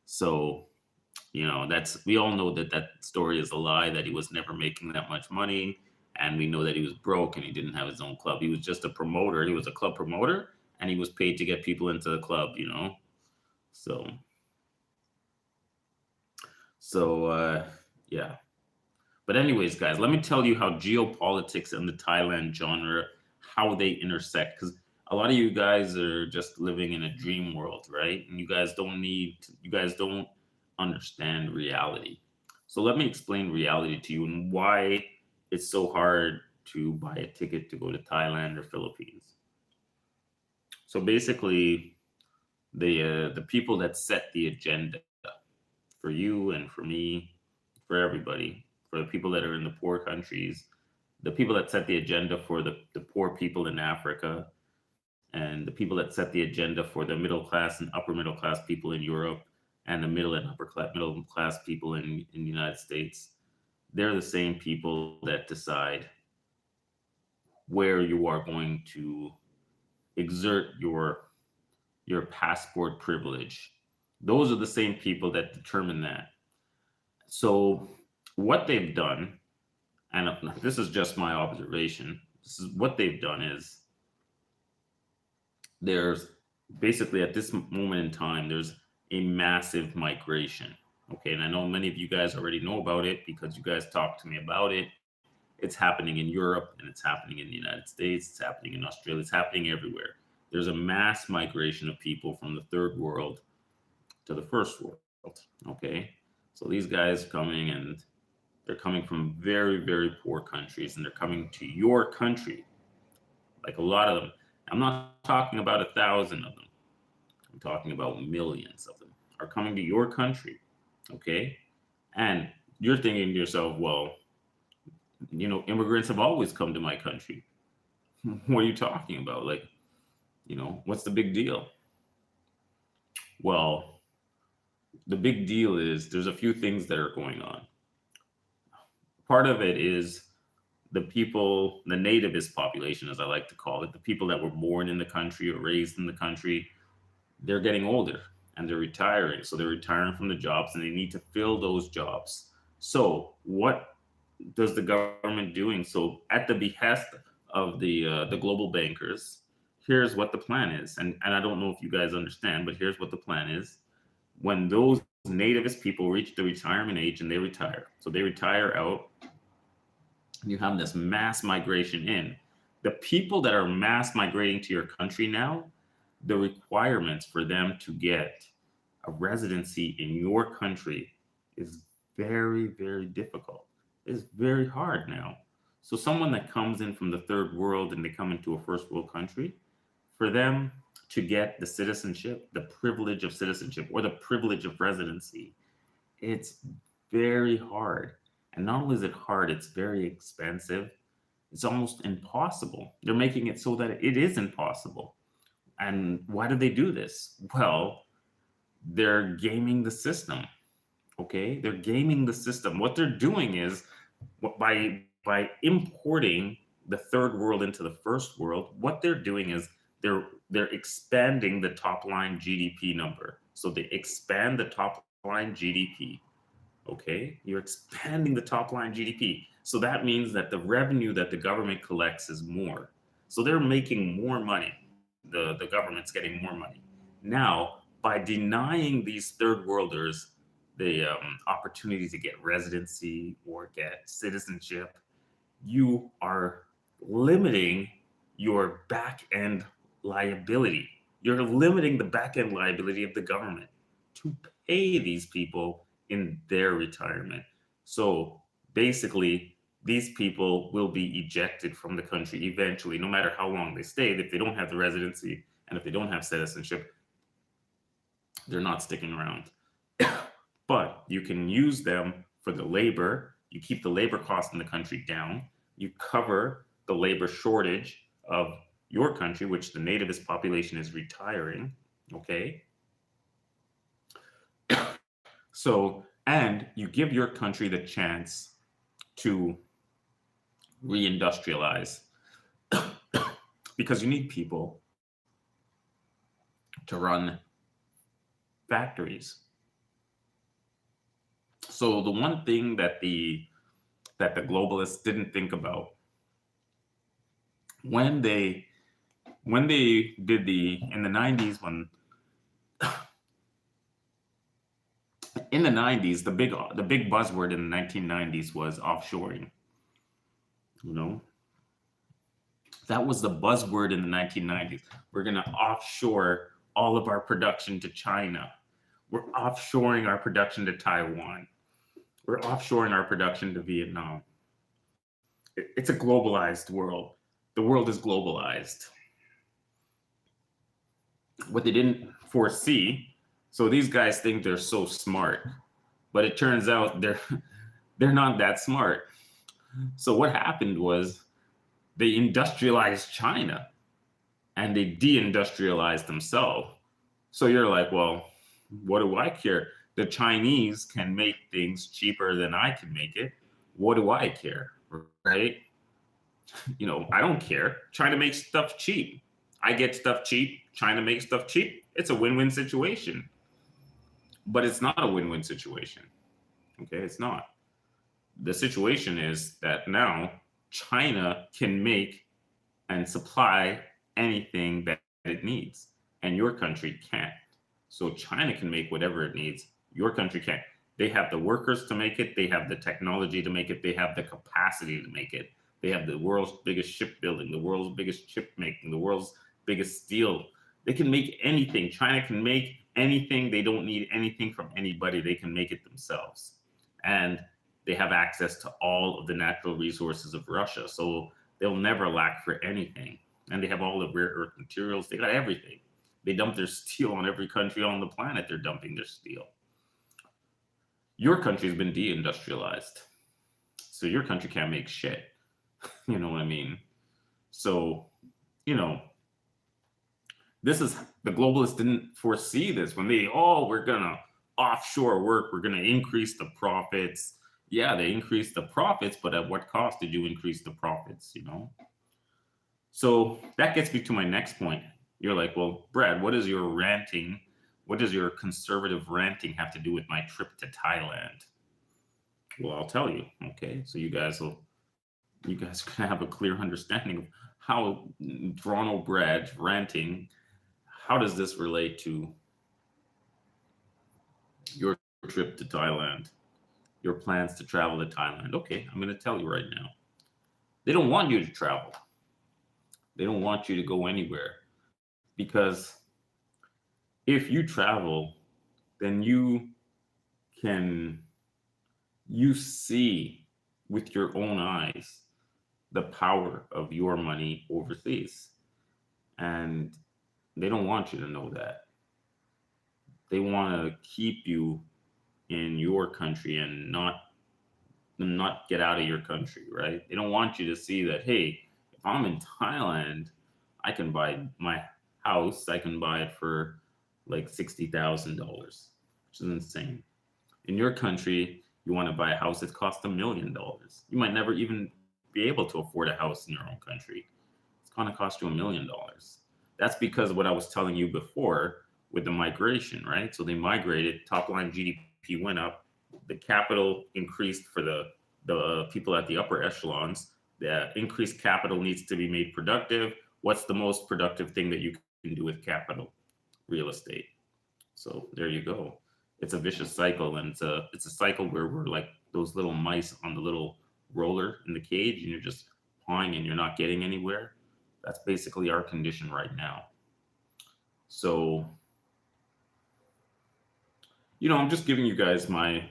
So, we all know that story is a lie, that he was never making that much money. And we know that he was broke and he didn't have his own club. He was just a promoter. He was a club promoter and he was paid to get people into the club. So, so yeah. But anyways, guys, let me tell you how geopolitics and the Thailand genre, how they intersect. Because a lot of you guys are just living in a dream world, right? And you guys don't understand reality. So let me explain reality to you and why it's so hard to buy a ticket to go to Thailand or Philippines. So basically, the people that set the agenda for you and for me, for everybody, for the people that are in the poor countries, the people that set the agenda for the poor people in Africa, and the people that set the agenda for the middle class and upper middle class people in Europe, and the middle and middle class people in the United States, they're the same people that decide where you are going to exert your passport privilege. Those are the same people that determine that. So what they've done, and this is just my observation, this is what they've done is there's basically at this moment in time, there's a massive migration. Okay. And I know many of you guys already know about it because you guys talked to me about it. It's happening in Europe and it's happening in the United States. It's happening in Australia. It's happening everywhere. There's a mass migration of people from the third world to the first world. Okay. So these guys coming and they're coming from very, very poor countries and they're coming to your country, like a lot of them. I'm not talking about 1,000 of them. I'm talking about millions of them are coming to your country. Okay. And you're thinking to yourself, well, immigrants have always come to my country. What are you talking about? Like, what's the big deal? Well, the big deal is there's a few things that are going on. Part of it is the people, the nativist population, as I like to call it, the people that were born in the country or raised in the country, they're getting older and they're retiring. So they're retiring from the jobs and they need to fill those jobs. So what does the government doing? So at the behest of the global bankers, here's what the plan is. And I don't know if you guys understand, but here's what the plan is. When those nativist people reach the retirement age and they retire, so they retire out, you have this mass migration in. The people that are mass migrating to your country now, the requirements for them to get a residency in your country is very, very difficult. It's very hard now. So someone that comes in from the third world and they come into a first world country, for them to get the citizenship, the privilege of citizenship, or the privilege of residency, it's very hard. And not only is it hard, it's very expensive. It's almost impossible. They're making it so that it is impossible. And why do they do this? Well, they're gaming the system. Okay, they're gaming the system. What they're doing is by importing the third world into the first world, what they're doing is they're expanding the top line GDP number. So they expand the top line GDP. Okay, you're expanding the top line GDP. So that means that the revenue that the government collects is more. So they're making more money. The government's getting more money. Now, by denying these third worlders the opportunity to get residency or get citizenship, you are limiting your back end liability. You're limiting the back end liability of the government to pay these people in their retirement. So basically, these people will be ejected from the country eventually, no matter how long they stay. If they don't have the residency and if they don't have citizenship, they're not sticking around. But you can use them for the labor. You keep the labor cost in the country down. You cover the labor shortage of your country, which the nativist population is retiring. Okay. So, and you give your country the chance to reindustrialize because you need people to run factories. So the one thing that the globalists didn't think about when they did in the 90s when in the 90s the big buzzword in the 1990s was offshoring. You know, that was the buzzword in the 1990s. We're going to offshore all of our production to China. We're offshoring our production to Taiwan. We're offshoring our production to Vietnam. It's a globalized world. The world is globalized. What they didn't foresee, so these guys think they're so smart, but it turns out they're not that smart. So what happened was they industrialized China and they deindustrialized themselves. So you're like, well, what do I care? The Chinese can make things cheaper than I can make it. What do I care? Right? I don't care. China makes stuff cheap. I get stuff cheap. China makes stuff cheap. It's a win-win situation. But it's not a win-win situation. Okay, it's not. The situation is that now China can make and supply anything that it needs, and your country can't. So China can make whatever it needs, your country can't. They have the workers to make it, they have the technology to make it, they have the capacity to make it. They have the world's biggest shipbuilding, the world's biggest chip making, the world's biggest steel. They can make anything. China can make anything. They don't need anything from anybody. They can make it themselves. And they have access to all of the natural resources of Russia. So they'll never lack for anything. And they have all the rare earth materials. They got everything. They dump their steel on every country on the planet. They're dumping their steel. Your country's been deindustrialized. So your country can't make shit. You know what I mean? So, you know, this is the globalists didn't foresee this when they, oh, we're gonna offshore work, we're gonna increase the profits. Yeah, they increased the profits, but at what cost did you increase the profits, you know? So that gets me to my next point. You're like, well, Brad, what is your ranting? What does your conservative ranting have to do with my trip to Thailand? Well, I'll tell you. Okay, so you guys can have a clear understanding of how Toronto Brad ranting. How does this relate to your trip to Thailand? Your plans to travel to Thailand? Okay, I'm going to tell you right now. They don't want you to travel. They don't want you to go anywhere because if you travel, then can you see with your own eyes the power of your money overseas. And they don't want you to know that. They want to keep you in your country and not get out of your country, right? They don't want you to see that, hey, if I'm in Thailand, I can buy my house, I can buy it for like $60,000, which is insane. In your country, you want to buy a house, it costs $1 million. You might never even be able to afford a house in your own country. It's going to cost you $1 million. That's because of what I was telling you before with the migration, right? So they migrated, top line GDP went up, the capital increased for the people at the upper echelons. The increased capital needs to be made productive. What's the most productive thing that you can do with capital? Real estate. So there you go. It's a vicious cycle, and it's a cycle where we're like those little mice on the little roller in the cage, and you're just pawing and you're not getting anywhere. That's basically our condition right now. So, I'm just giving you guys my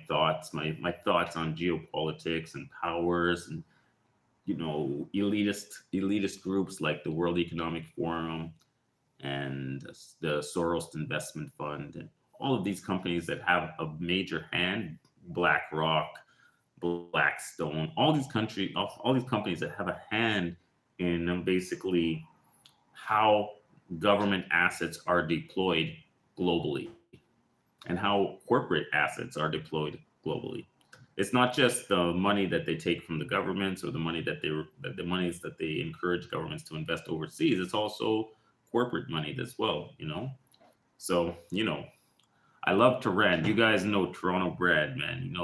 thoughts, my thoughts on geopolitics and powers and elitist groups like the World Economic Forum and the Soros Investment Fund and all of these companies that have a major hand, BlackRock, Blackstone, all these companies that have a hand in basically how government assets are deployed globally and how corporate assets are deployed globally. It's not just the money that they take from the governments or the monies that they encourage governments to invest overseas. It's also corporate money as well. So, I love to rant. You guys know Toronto Brad, man.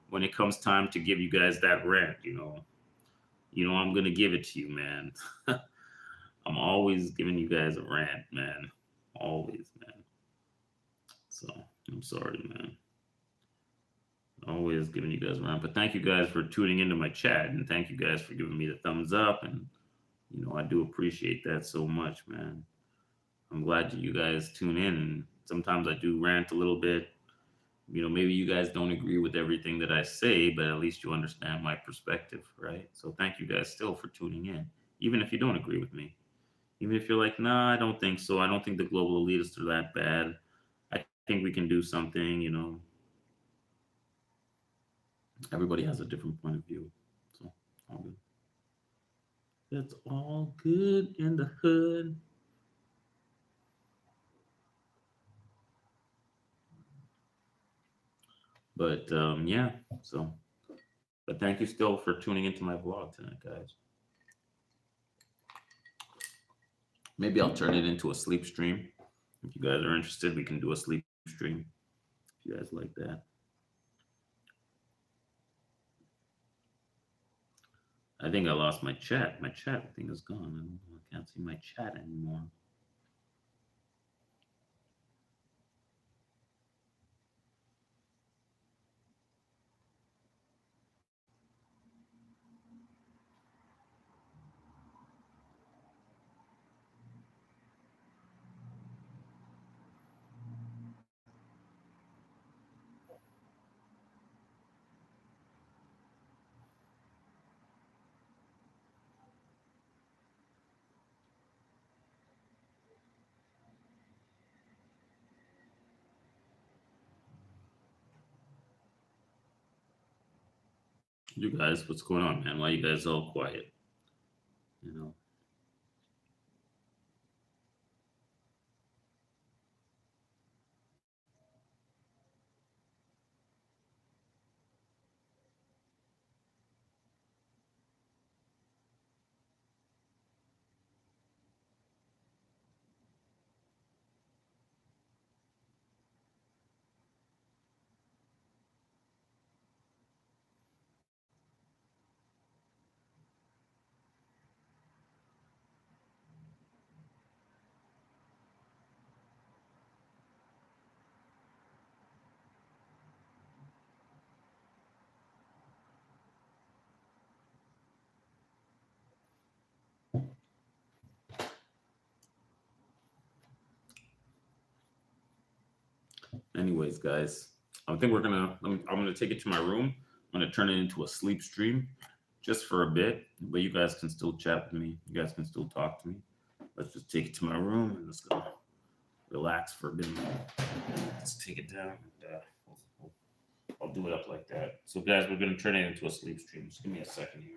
When it comes time to give you guys that rant, I'm gonna give it to you, man. I'm always giving you guys a rant, man. Always, man. So I'm sorry, man. Always giving you guys a rant. But thank you guys for tuning into my chat and thank you guys for giving me the thumbs up. And I do appreciate that so much, man. I'm glad you guys tune in and sometimes I do rant a little bit. Maybe you guys don't agree with everything that I say, but at least you understand my perspective, right? So thank you guys still for tuning in, even if you don't agree with me. Even if you're like, nah, I don't think so. I don't think the global elitists are that bad. I think we can do something. Everybody has a different point of view. So all good. It's all good in the hood. But yeah, so but thank you still for tuning into my vlog tonight, guys. Maybe I'll turn it into a sleep stream. If you guys are interested, we can do a sleep stream. If you You guys like that? I think I lost my chat. My chat thing is gone. I don't know. I can't see my chat anymore. You guys, what's going on, man? Why you guys all quiet? You know. Anyways, guys, I think I'm gonna take it to my room. I'm gonna turn it into a sleep stream, just for a bit. But you guys can still chat with me. You guys can still talk to me. Let's just take it to my room and let's go relax for a bit. Let's take it down. And, I'll do it up like that. So, guys, we're gonna turn it into a sleep stream. Just give me a second here.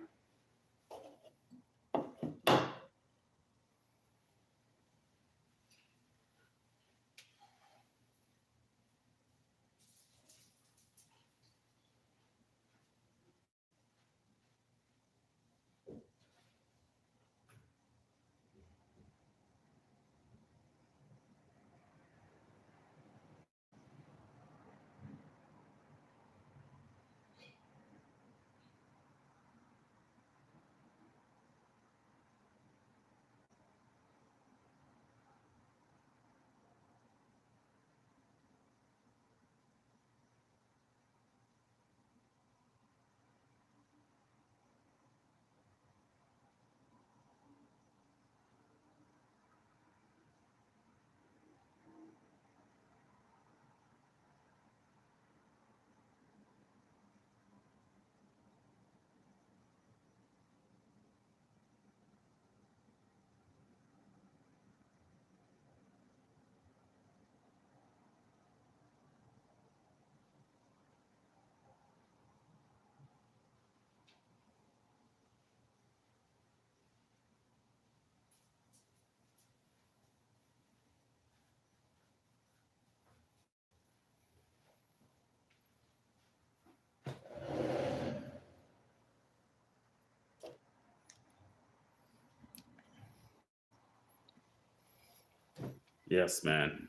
Yes, man.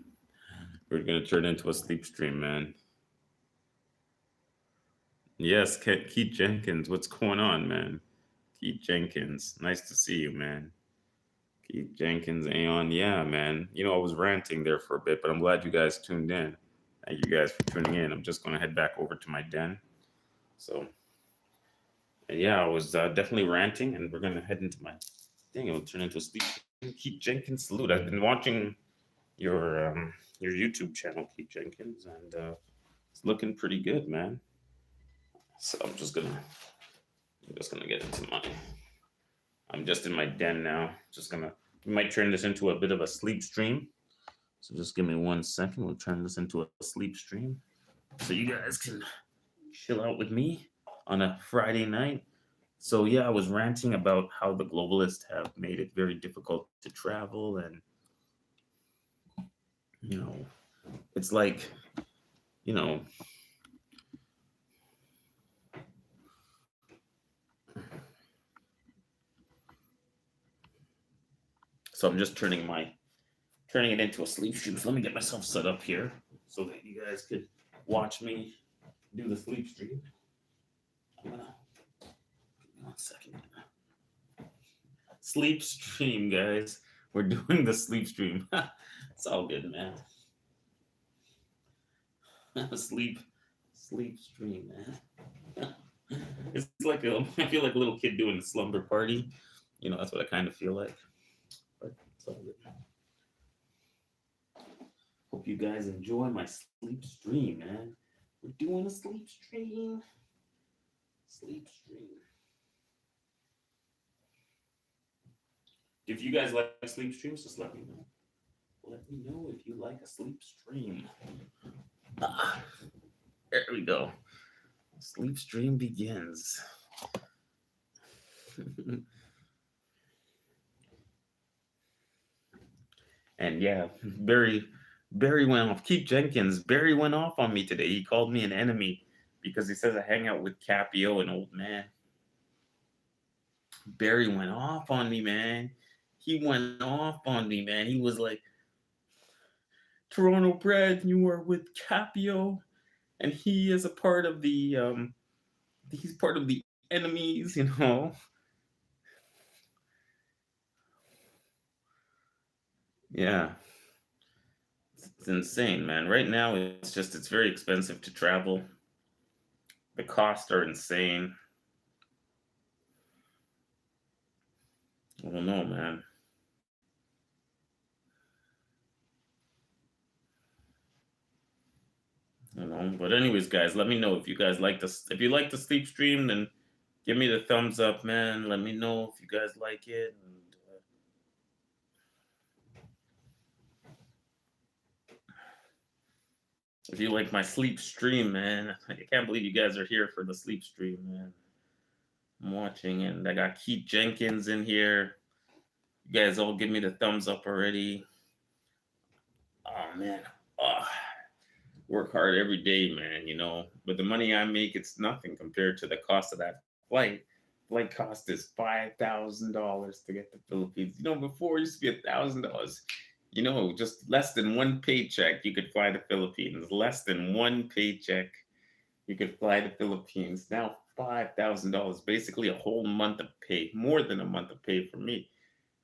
We're gonna turn it into a sleep stream, man. Yes, Keith Jenkins. What's going on, man? Keith Jenkins. Nice to see you, man. Keith Jenkins, Aeon. Yeah, man. I was ranting there for a bit, but I'm glad you guys tuned in. Thank you guys for tuning in. I'm just going to head back over to my den. So, yeah, I was definitely ranting, and we're going to head into my thing. It'll turn into a sleep. Keith Jenkins, salute. I've been watching your YouTube channel, Keith Jenkins, and it's looking pretty good, man. So I'm just gonna get into my. I'm just in my den now. We might turn this into a bit of a sleep stream. So just give me 1 second. We'll turn this into a sleep stream, so you guys can chill out with me on a Friday night. So yeah, I was ranting about how the globalists have made it very difficult to travel, and you know, it's like, you know, so I'm just turning it into a sleep stream. So let me get myself set up here so that you guys could watch me do the sleep stream. I'm gonna 1 second. Sleep stream, guys. We're doing the sleep stream. It's all good, man. Sleep stream, man. It's like I feel like a little kid doing a slumber party. That's what I kind of feel like. But it's all good. Hope you guys enjoy my sleep stream, man. We're doing a sleep stream. Sleep stream. If you guys like sleep streams, just let me know. Let me know if you like a sleep stream. There we go. Sleep stream begins. And yeah, Barry went off. Keith Jenkins, Barry went off on me today. He called me an enemy because he says I hang out with Capio, an old man. Barry went off on me, man. He went off on me, man. He was like, Toronto bred, you are with Capio, and he is a part of the he's part of the enemies, Yeah. It's insane, man. Right now it's very expensive to travel. The costs are insane. I don't know, man. But anyways, guys, let me know if you guys like this. If you like the sleep stream, then give me the thumbs up, man. Let me know if you guys like it. And, if you like my sleep stream, man, I can't believe you guys are here for the sleep stream, man. I'm watching, and I got Keith Jenkins in here. You guys all give me the thumbs up already. Oh man, work hard every day, man. But the money I make, it's nothing compared to the cost of that flight. Flight cost is $5,000 to get to the Philippines. Before it used to be $1,000. Just less than one paycheck, you could fly to Philippines. Less than one paycheck, you could fly to Philippines. Now $5,000, basically a whole month of pay, more than a month of pay for me.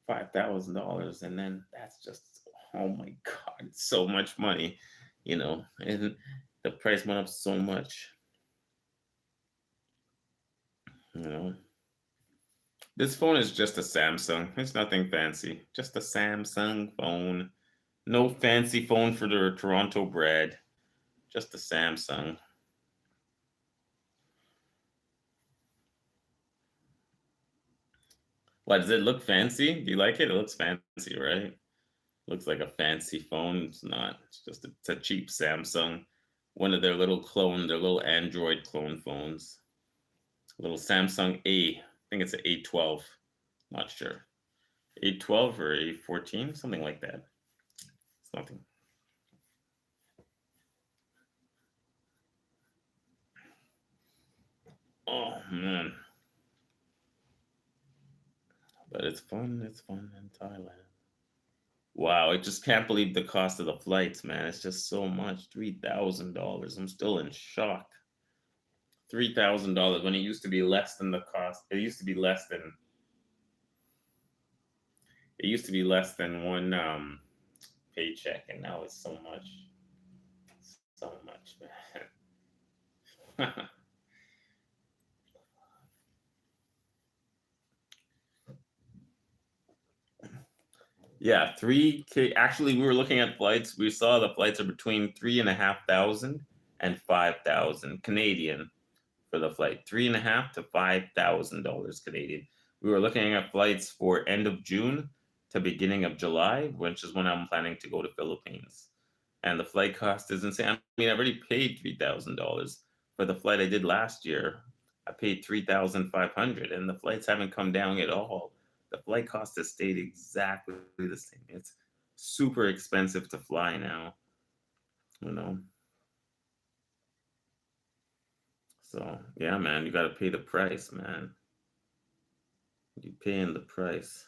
$5,000, and then that's just, oh my God, it's so much money, and the price went up so much. This phone is just a Samsung. It's nothing fancy. Just a Samsung phone. No fancy phone for the Toronto bred. Just a Samsung. Why, does it look fancy? Do you like it? It looks fancy, right? Looks like a fancy phone. It's not. It's a cheap Samsung. One of their little Android clone phones. Little Samsung A. I think it's an A12. Not sure. A12 or A14, something like that. It's nothing. Oh man. But it's fun. It's fun in Thailand. Wow, I just can't believe the cost of the flights, man. It's just so much. $3,000. I'm still in shock. $3,000 when it used to be less than the cost. It used to be less than one paycheck, and now it's so much. So much, man. Yeah, 3K. Actually, we were looking at flights. We saw the flights are between 3,500 and 5,000 Canadian for the flight. 3,500 to $5,000 Canadian. We were looking at flights for end of June to beginning of July, which is when I'm planning to go to Philippines. And the flight cost is insane. I mean, I already paid $3,000 for the flight I did last year. I paid 3,500, and the flights haven't come down at all. The flight cost has stayed exactly the same. It's super expensive to fly now, you know. So yeah, man, you gotta pay the price, man. You paying the price.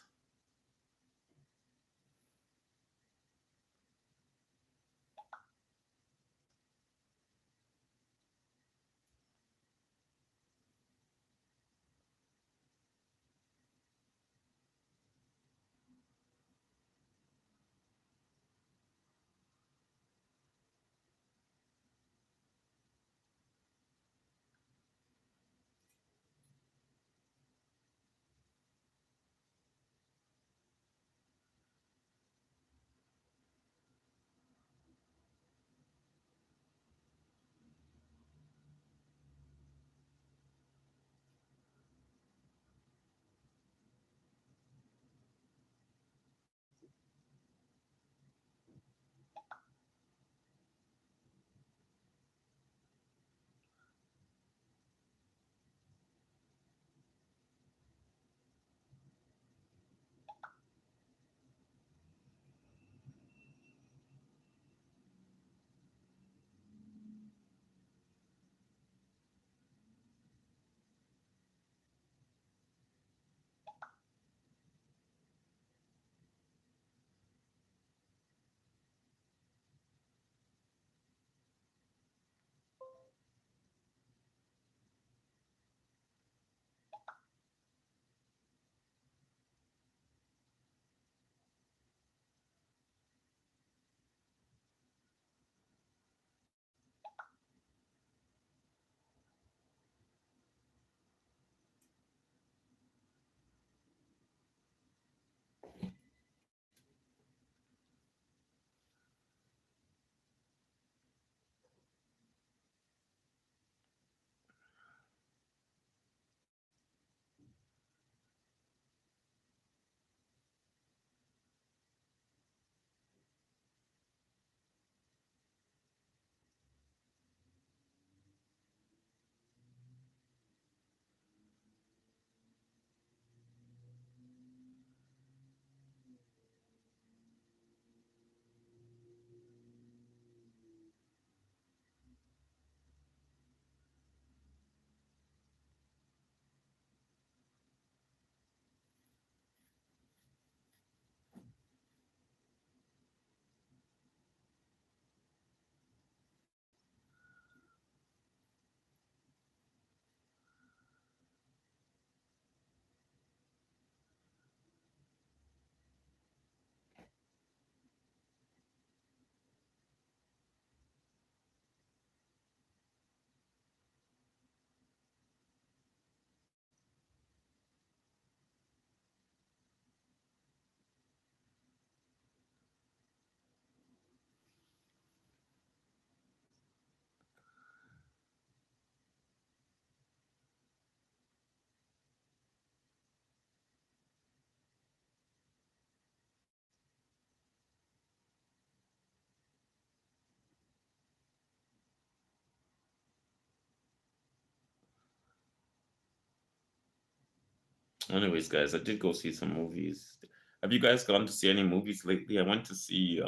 Anyways, guys, I did go see some movies. Have you guys gone to see any movies lately? I went to see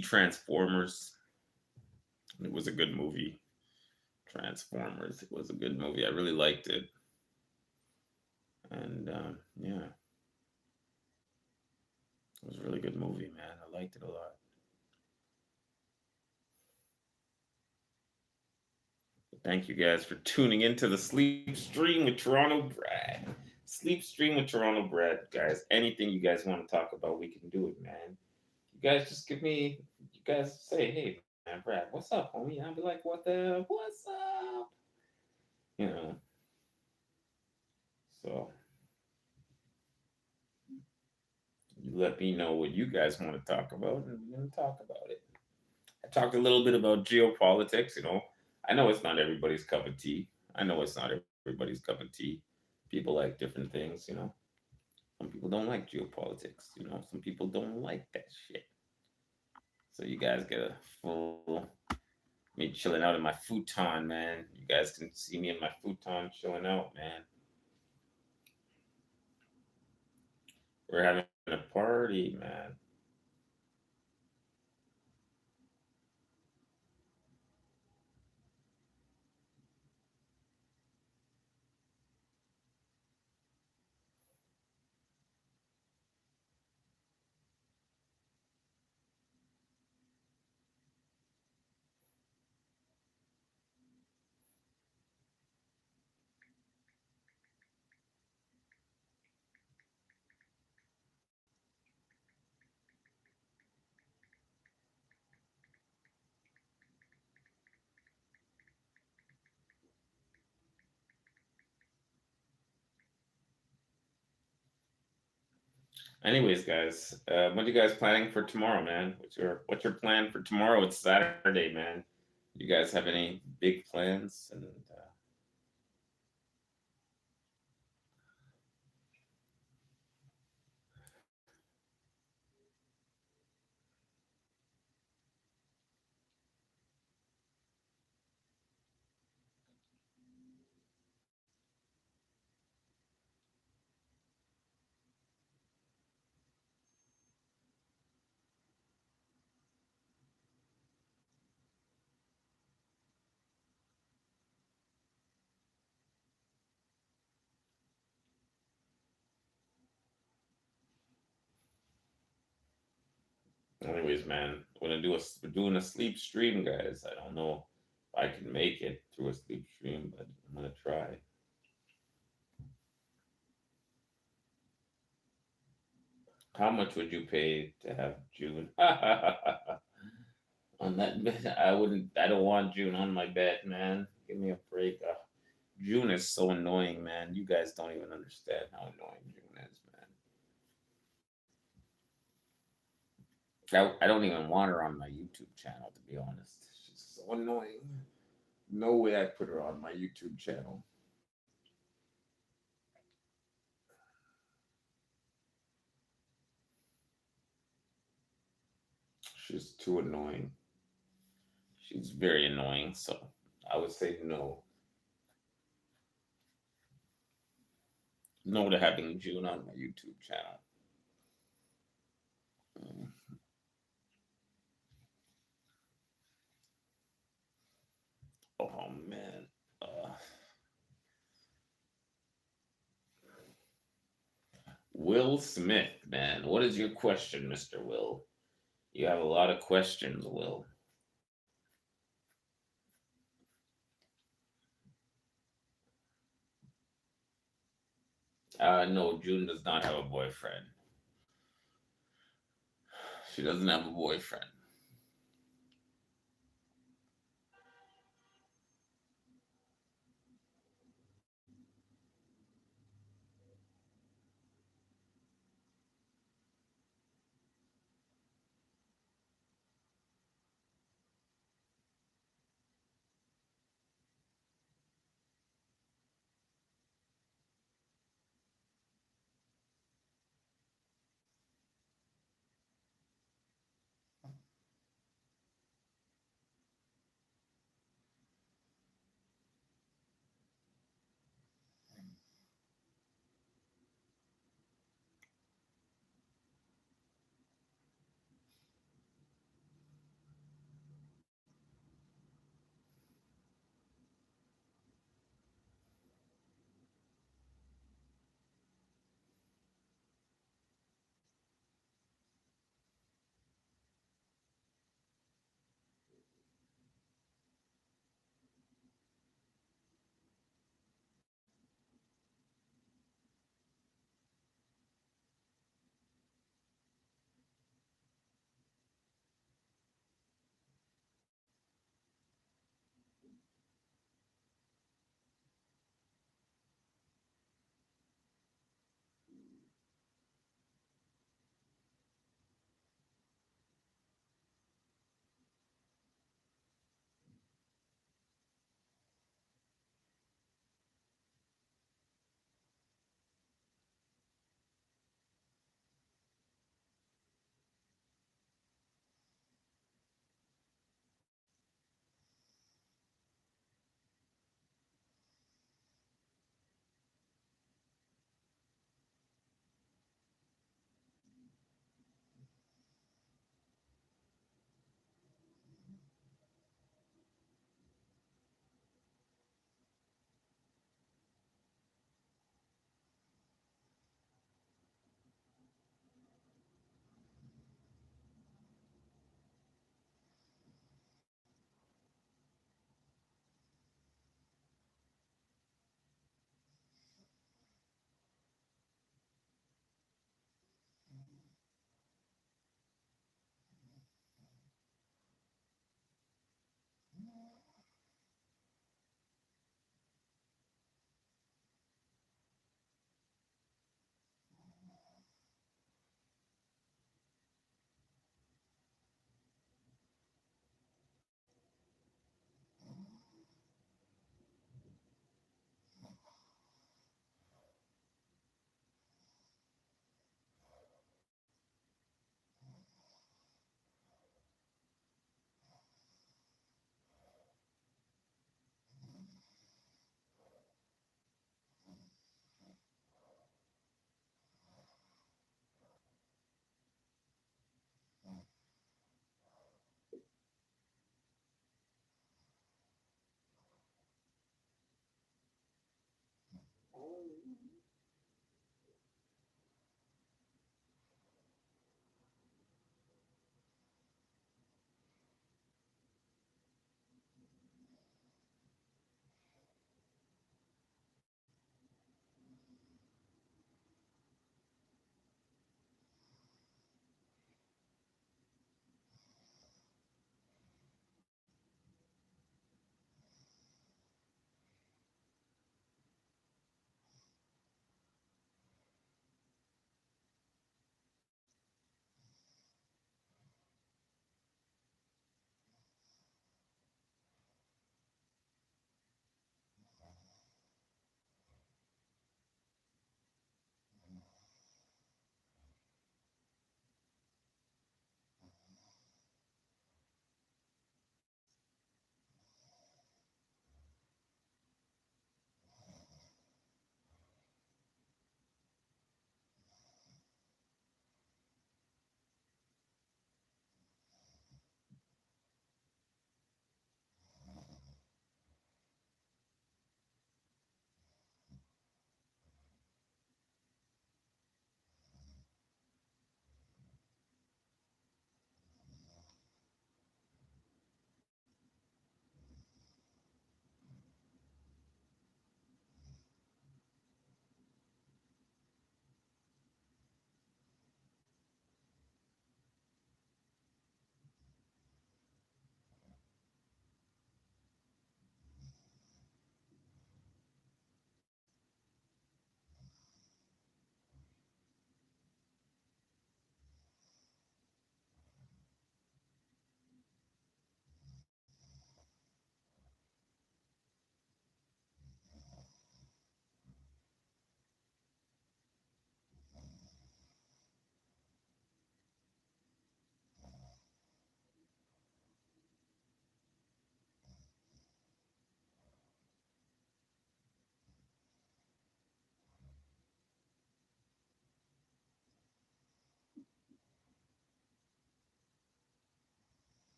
Transformers. It was a good movie. Transformers. It was a good movie. I really liked it. And yeah, it was a really good movie, man. I liked it a lot. Thank you guys for tuning into the Sleep Stream with Toronto Brad. Sleep Stream with Toronto Brad, guys. Anything you guys want to talk about, we can do it, man. You guys just give me, you guys say, hey, man, Brad, what's up, homie? I'll be like, what's up? You know, so you let me know what you guys want to talk about, and we're going to talk about it. I talked a little bit about geopolitics, you know. I know it's not everybody's cup of tea. I know it's not everybody's cup of tea. People like different things, you know. Some people don't like geopolitics, you know. Some people don't like that shit. So you guys get a full me chilling out in my futon, man. You guys can see me in my futon chilling out, man. We're having a party, man. Anyways, guys, what are you guys planning for tomorrow, man? What's your plan for tomorrow? It's Saturday, man. You guys have any big plans? And anyways, man, we're doing a sleep stream, guys. I don't know if I can make it through a sleep stream, but I'm gonna try. How much would you pay to have June on that bed? I wouldn't. I don't want June on my bed, man. Give me a break. June is so annoying, man. You guys don't even understand how annoying June is, man. I don't even want her on my YouTube channel, to be honest. She's so annoying. No way I put her on my YouTube channel. She's too annoying. She's very annoying, so I would say no. No to having June on my YouTube channel. Mm. Oh man. Uh, Will Smith, man. What is your question, Mr. Will? You have a lot of questions, Will. No, June does not have a boyfriend. She doesn't have a boyfriend.